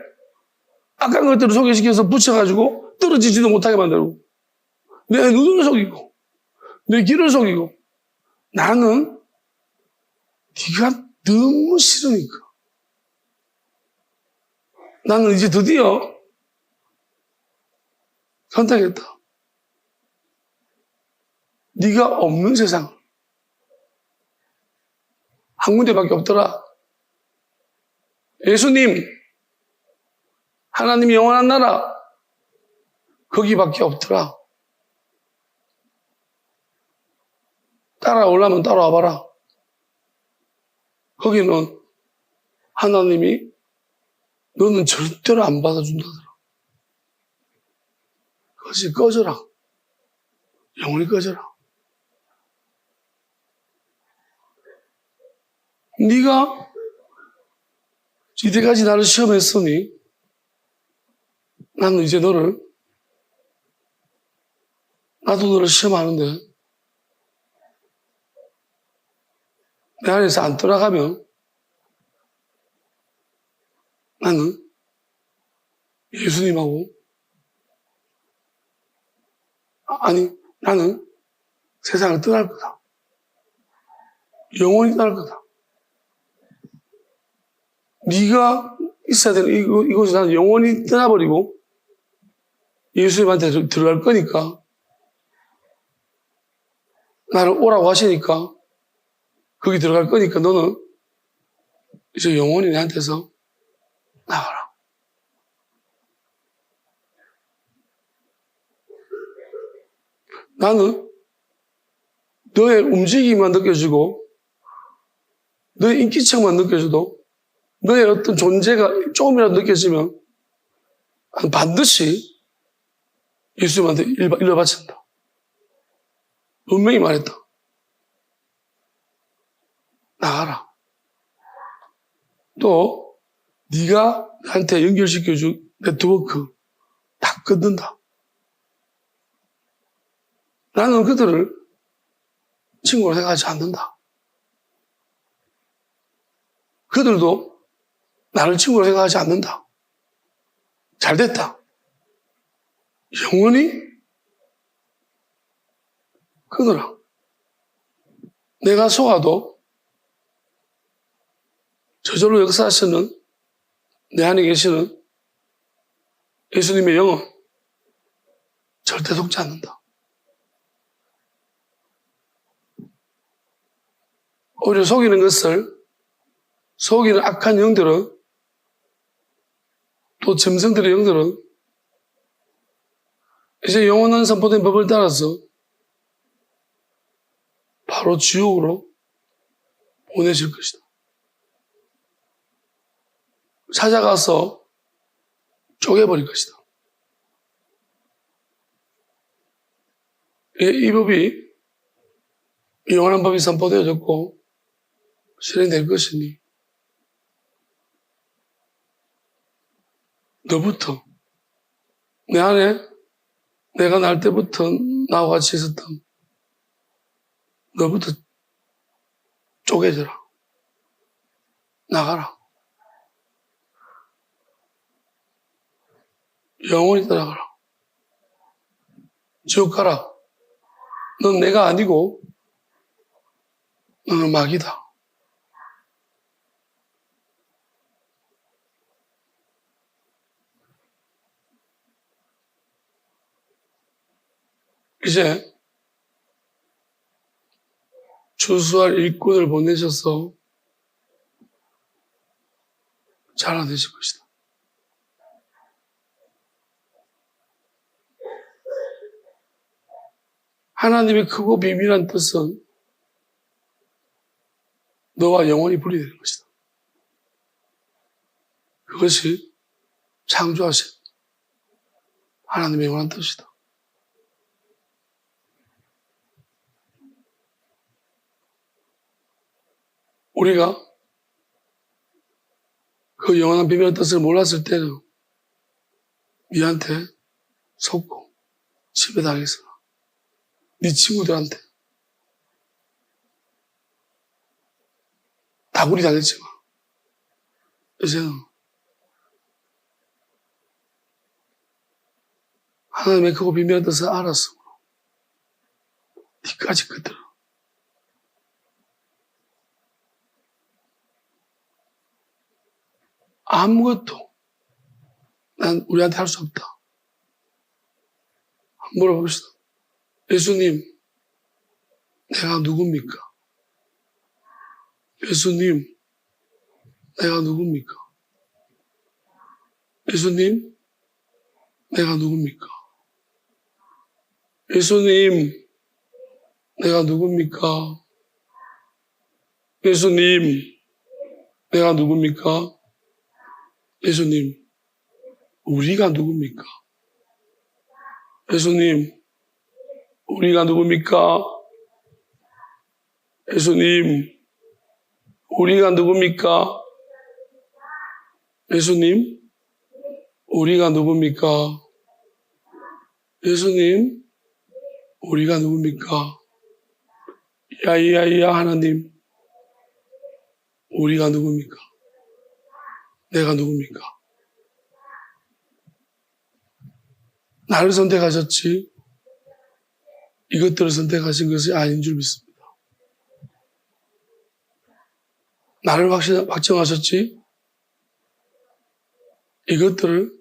악한 것들을 소개시켜서 붙여가지고 떨어지지도 못하게 만들고, 내 눈을 속이고 내 귀를 속이고, 나는 네가 너무 싫으니까 나는 이제 드디어 선택했다. 네가 없는 세상 한 군데밖에 없더라. 예수님, 하나님이 영원한 나라, 거기밖에 없더라. 따라오려면 따라와봐라. 거기는 하나님이 너는 절대로 안 받아준다더라. 그것이 꺼져라. 영원히 꺼져라. 네가 이때까지 나를 시험했으니 나는 이제 나도 너를 시험하는데 내 안에서 안 떠나가면 나는 예수님하고, 나는 세상을 떠날 거다. 영원히 떠날 거다. 네가 있어야 되는 이곳에 나는 영원히 떠나버리고 예수님한테 들어갈 거니까, 나를 오라고 하시니까 거기 들어갈 거니까 너는 이제 영원히 내한테서 나가라. 나는 너의 움직임만 느껴지고 너의 인기척만 느껴져도 너의 어떤 존재가 조금이라도 느껴지면 반드시 예수님한테 일러 바친다. 분명히 말했다. 나가라. 또 네가 나한테 연결시켜준 네트워크 다 끊는다. 나는 그들을 친구로 생각하지 않는다. 그들도 나를 친구로 생각하지 않는다. 잘됐다. 영원히 끊어라. 내가 속아도 저절로 역사하시는 내 안에 계시는 예수님의 영은 절대 속지 않는다. 오히려 속이는 것을, 속이는 악한 영들은, 또 짐승들의 영들은 이제 영원한 선포된 법을 따라서 바로 지옥으로 보내실 것이다. 찾아가서 쪼개버릴 것이다. 이 법이, 영원한 법이 선포되어졌고 실행될 것이니 너부터, 내 안에 내가 날 때부터 나와 같이 있었던 너부터 쪼개져라. 나가라. 영원히 따라가라. 지옥 가라. 넌 내가 아니고 너는 마귀다. 이제 추수할 일꾼을 보내셔서 자라내실 것이다. 하나님의 크고 비밀한 뜻은 너와 영원히 분리되는 것이다. 그것이 창조하신 하나님의 영원한 뜻이다. 우리가 그 영원한 비밀한 뜻을 몰랐을 때는 니한테 속고 지배당해서 네 친구들한테 다구리 당했지만 이제는 하나님의 크고 비밀한 뜻을 알았으므로 니까지 그들은 아무것도 난 우리한테 할 수 없다. 한번 물어봅시다. 예수님, 내가 누굽니까? 예수님, 내가 누굽니까? 예수님, 내가 누굽니까? 예수님, 내가 누굽니까? 예수님, 내가 누굽니까? 예수님, 우리가 누굽니까? 예수님, 우리가 누굽니까? 예수님, 우리가 누굽니까? 예수님, 우리가 누굽니까? 예수님, 우리가 누굽니까? 야야야 하나님, 우리가 누굽니까? 내가 누굽니까? 나를 선택하셨지 이것들을 선택하신 것이 아닌 줄 믿습니다. 나를 확정하셨지 이것들을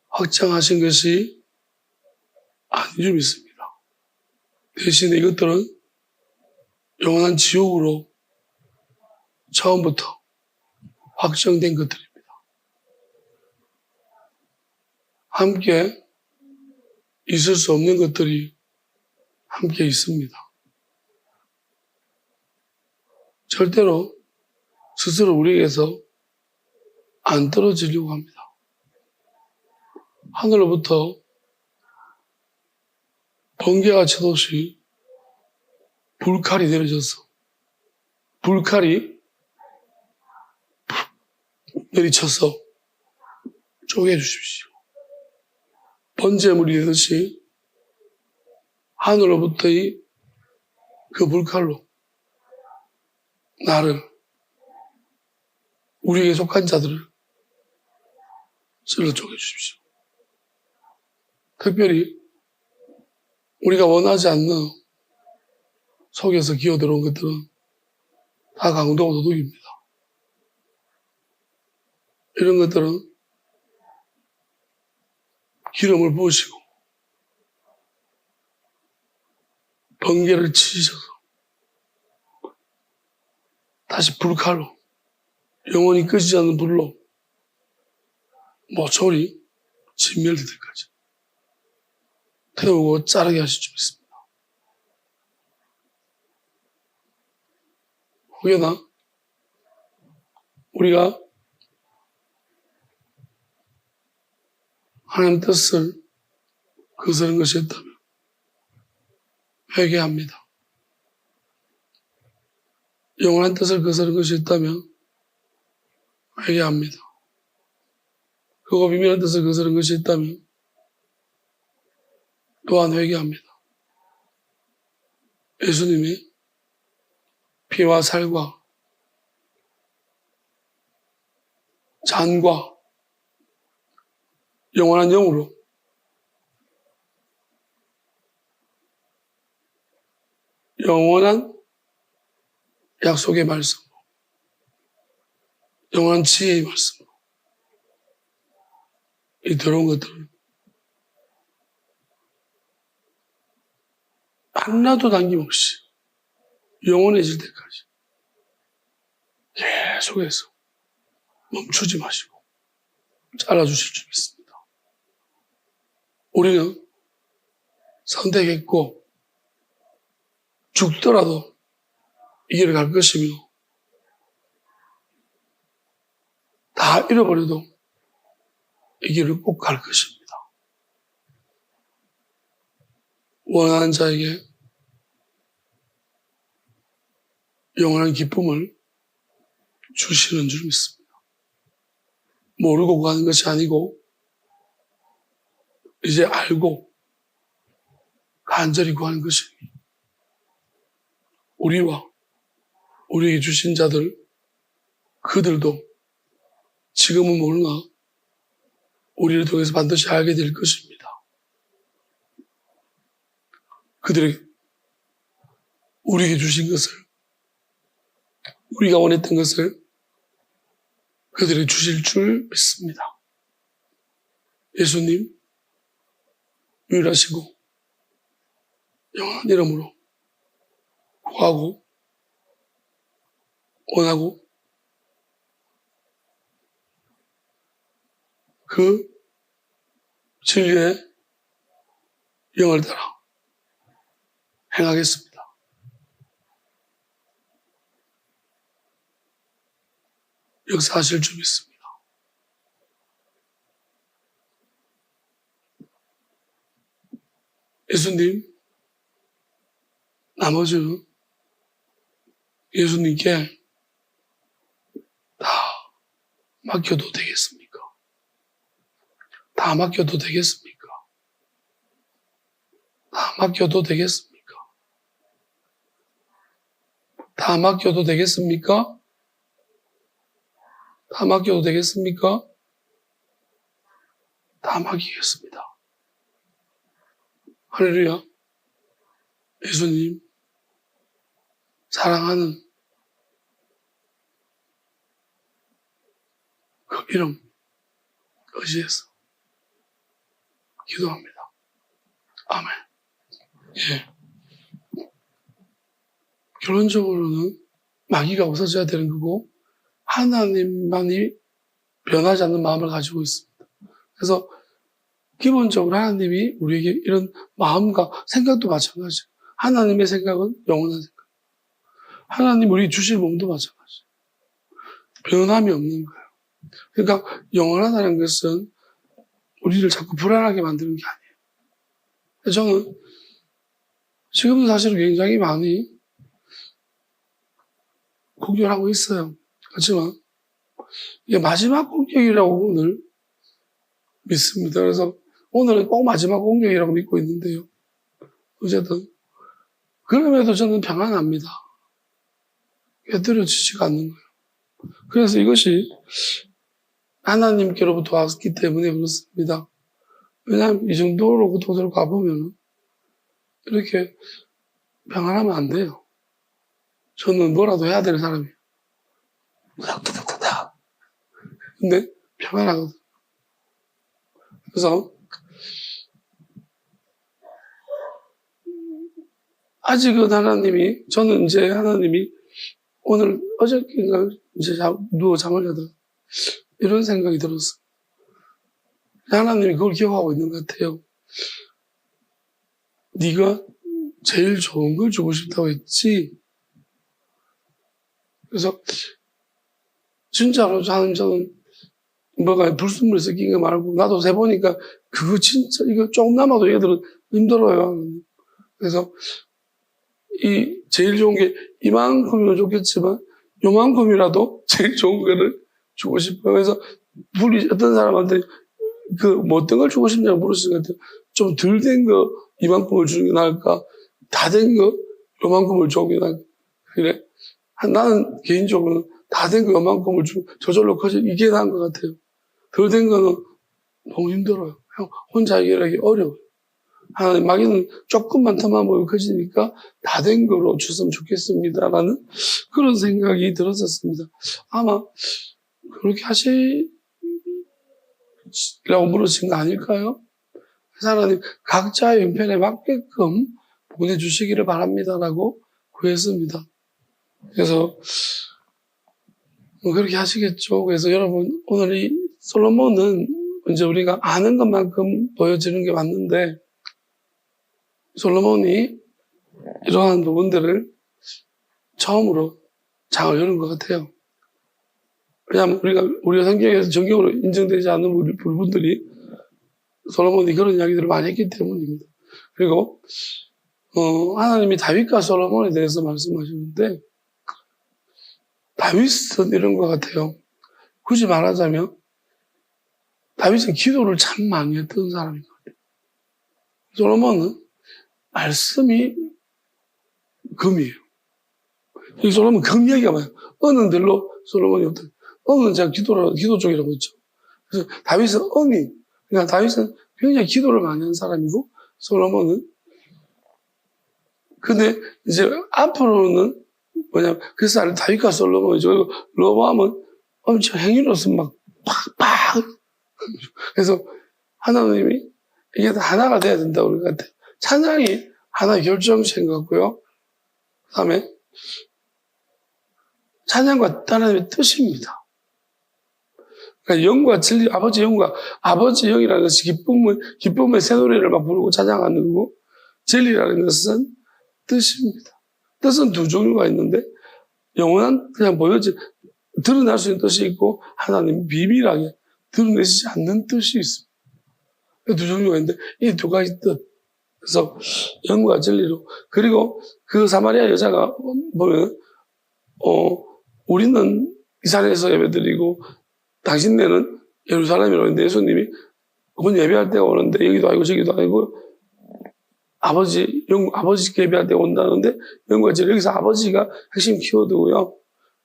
확정하신 것이 아닌 줄 믿습니다. 대신에 이것들은 영원한 지옥으로 처음부터 확정된 것들입니다. 함께 있을 수 없는 것들이 함께 있습니다. 절대로 스스로 우리에게서 안 떨어지려고 합니다. 하늘로부터 번개가 치듯이 불칼이 내려져서 불칼이 내리쳐서 쪼개주십시오. 번제물이 되듯이 하늘로부터의 그 불칼로 나를, 우리에게 속한 자들을 찔러 쪼개주십시오. 특별히 우리가 원하지 않는 속에서 기어들어온 것들은 다 강도가 도둑입니다. 이런 것들은 기름을 부으시고 번개를 치셔서 다시 불칼로 영원히 끄지 않는 불로 모조리 진멸될 때까지 태우고 자르게 하실 줄 믿습니다. 혹여나 우리가 하나님 뜻을 거스른 것이 있다면 회개합니다. 영원한 뜻을 거스른 것이 있다면 회개합니다. 그거 비밀한 뜻을 거스른 것이 있다면 또한 회개합니다. 예수님이 피와 살과 잔과 영원한 영으로 영원한 약속의 말씀, 영원한 지혜의 말씀, 이 들어온 것들을 하나도 남김없이 영원해질 때까지 계속해서 멈추지 마시고 잘라주실 줄 믿습니다. 우리는 선택했고 죽더라도 이 길을 갈 것이며 다 잃어버려도 이 길을 꼭 갈 것입니다. 원하는 자에게 영원한 기쁨을 주시는 줄 믿습니다. 모르고 가는 것이 아니고 이제 알고 간절히 구하는 것이 우리와 우리에게 주신 자들, 그들도 지금은 모르나 우리를 통해서 반드시 알게 될 것입니다. 그들에게 우리에게 주신 것을, 우리가 원했던 것을 그들에게 주실 줄 믿습니다. 예수님 유일하시고 영원한 이름으로 구하고 원하고 그 진리의 영을 따라 행하겠습니다. 역사하실 줄 믿습니다. 예수님, 나머지는 예수님께 다 맡겨도 되겠습니까? 다 맡겨도 되겠습니까? 다 맡겨도 되겠습니까? 다 맡겨도 되겠습니까? 다 맡겨도 되겠습니까? 다 맡기겠습니다. 할렐루야. 예수님, 사랑하는 그 이름 의지해서 기도합니다. 아멘. 예. 결론적으로는 마귀가 없어져야 되는 거고 하나님만이 변하지 않는 마음을 가지고 있습니다. 그래서 기본적으로 하나님이 우리에게 이런 마음과 생각도 마찬가지예요. 하나님의 생각은 영원한 생각. 하나님 우리 주실 몸도 마찬가지예요. 변함이 없는 거예요. 그러니까 영원하다는 것은 우리를 자꾸 불안하게 만드는 게 아니에요. 저는 지금도 사실 굉장히 많이 공격하고 있어요. 그렇지만 이게 마지막 공격이라고 오늘 믿습니다. 그래서 오늘은 꼭 마지막 공격이라고 믿고 있는데요. 어쨌든 그럼에도 저는 평안합니다. 깨뜨려지지가 않는 거예요. 그래서 이것이 하나님께로부터 왔기 때문에 그렇습니다. 왜냐하면 이 정도로 고통스럽고 가보면 이렇게 평안하면 안 돼요. 저는 뭐라도 해야 되는 사람이에요. 근데 평안하거든요. 그래서 아직은 저는 이제 하나님이 오늘 어저께인가 이제 누워 잠을 자다 이런 생각이 들었어요. 하나님이 그걸 기억하고 있는 것 같아요. 네가 제일 좋은 걸 주고 싶다고 했지. 그래서 진짜로 저는 뭐가 불순물이 섞인 거 말고 나도 세보니까 그거 진짜 이거 조금나마도 얘들은 힘들어요. 그래서 이 제일 좋은 게 이만큼이면 좋겠지만 요만큼이라도 제일 좋은 거를 주고 싶어요. 그래서 어떤 사람한테 어떤 걸 주고 싶냐고 물으시는 것 같아요. 좀 덜 된 거 이만큼을 주는 게 나을까? 다 된 거 요만큼을 주는 게 나을까? 그래. 나는 개인적으로 다 된 거 요만큼을 주고 저절로 커져 이게 나은 것 같아요. 덜 된 거는 너무 힘들어요. 혼자 해결하기 어려워요. 하나님, 마귀는 조금만 더만 보면 커지니까 다 된 거로 줬으면 좋겠습니다라는 그런 생각이 들었었습니다. 아마 그렇게 하시라고 물으신 거 아닐까요? 하나님, 각자의 형편에 맞게끔 보내주시기를 바랍니다라고 구했습니다. 그래서 그렇게 하시겠죠. 그래서 여러분, 오늘 이 솔로몬은 이제 우리가 아는 것만큼 보여지는 게 맞는데 솔로몬이 이러한 부분들을 처음으로 장을 여는 것 같아요. 왜냐하면 우리가 성경에서 정경으로 인정되지 않는 부분들이 솔로몬이 그런 이야기들을 많이 했기 때문입니다. 그리고 하나님이 다윗과 솔로몬에 대해서 말씀하시는데 다윗은 이런 것 같아요. 굳이 말하자면 다윗은 기도를 참 많이 했던 사람인 것 같아요. 솔로몬은 말씀이 금이에요. 이 솔로몬 금 얘기가 많아요. 언은들로 솔로몬이 어떤 언은 제가 기도 쪽이라고 했죠. 그래서 다윗은 언이 그러니까 다윗은 굉장히 기도를 많이 한 사람이고 솔로몬은 근데 이제 앞으로는 뭐냐면 그래서 다윗과 솔로몬이죠. 로보암은 엄청 행위로서 막 팍팍 그래서 하나님이 이게 다 하나가 돼야 된다고 그런 것 같아요. 찬양이 하나의 결정체인 것 같고요. 그 다음에 찬양과 하나님의 뜻입니다. 그러니까 영과 진리, 아버지 영이라는 것이 기쁨의 새 노래를 막 부르고 찬양하는 거고 진리라는 것은 뜻입니다. 뜻은 두 종류가 있는데 영원한 그냥 드러날 수 있는 뜻이 있고 하나님 비밀하게 드러내지 않는 뜻이 있습니다. 두 종류가 있는데 이 두 가지 뜻. 그래서 영과 진리로 그리고 그 사마리아 여자가 보면 우리는 이 산에서 예배드리고 당신네는 예루살렘이라고 했는데 예수님이 그분 예배할 때가 오는데 여기도 아니고 저기도 아니고 아버지께 예배할 때 온다는데 영과 진리 여기서 아버지가 핵심 키워드고요.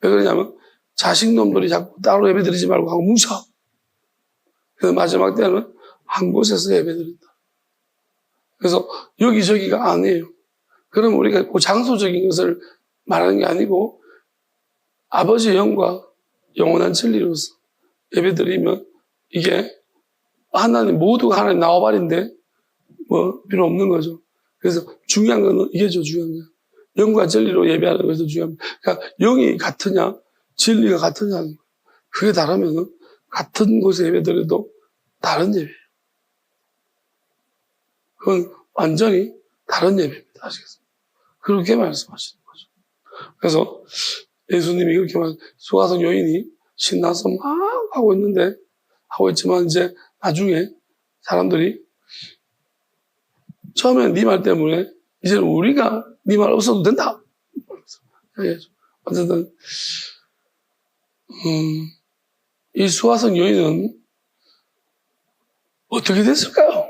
왜 그러냐면 자식놈들이 자꾸 따로 예배드리지 말고 하고 뭉쳐. 그래서 마지막 때는 한 곳에서 예배드린다. 그래서 여기저기가 아니에요. 그럼 우리가 그 장소적인 것을 말하는 게 아니고 아버지의 영과 영원한 진리로서 예배 드리면 이게 하나님, 모두가 하나님 나와버린데 뭐 필요 없는 거죠. 그래서 중요한 거는 이게 중요한 거예요. 영과 진리로 예배하는 것이 중요합니다. 그러니까 영이 같으냐, 진리가 같으냐, 그게 다르면 같은 곳에 예배 드려도 다른 예배예요. 그건 완전히 다른 예배입니다. 아시겠습니까? 그렇게 말씀하시는 거죠. 그래서 예수님이 그렇게 수가성 여인이 신나서 막 하고 있지만 이제 나중에 사람들이 처음엔 네 말 때문에 이제는 우리가 네 말 없어도 된다. 어쨌든 이 수가성 여인은 어떻게 됐을까요?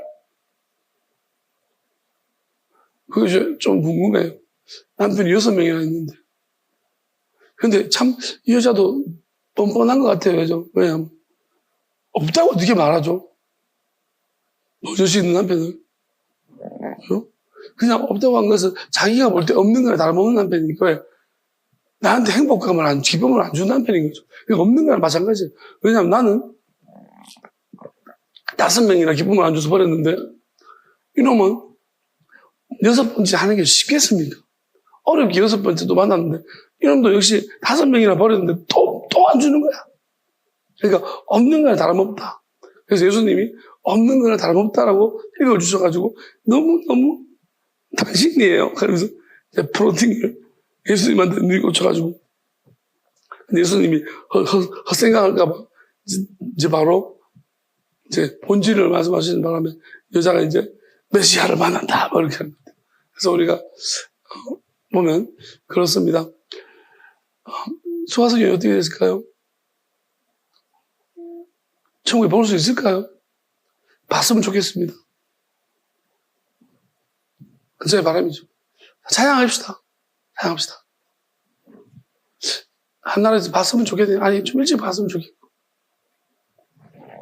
그게 좀 궁금해요. 남편이 6명이나 있는데. 근데 참 이 여자도 뻔뻔한 것 같아요. 그죠? 왜냐하면 없다고 어떻게 말하죠? 노젓이 있는 남편은. 그죠? 그냥 없다고 한 것은 자기가 볼 때 없는 걸 달아먹는 남편이니까 나한테 행복감을 기쁨을 안 주는 남편인 거죠. 그러니까 없는 거랑 마찬가지예요. 왜냐하면 나는 5명이나 기쁨을 안 줘서 버렸는데 이놈은 6번째 하는 게 쉽겠습니까? 어렵게 6번째도 만났는데 이놈도 역시 5명이나 버렸는데 또 안 주는 거야. 그러니까 없는 거랑 다름없다. 그래서 예수님이 없는 거랑 다름없다라고 읽어주셔가지고 너무너무 당신이에요. 그러면서 프로틴을 예수님한테 눈이 꽂혀가지고 근데 예수님이 헛생각할까봐 이제 바로 이제 본질을 말씀하시는 바람에 여자가 이제 메시아를 만난다 뭐 이렇게 하는 거예요. 그래서 우리가 보면 그렇습니다. 수가성이 어떻게 됐을까요? 천국에 볼 수 있을까요? 봤으면 좋겠습니다. 저의 바람이죠. 찬양합시다. 찬양합시다. 한나라에서 봤으면 좋겠네요. 아니 좀 일찍 봤으면 좋겠고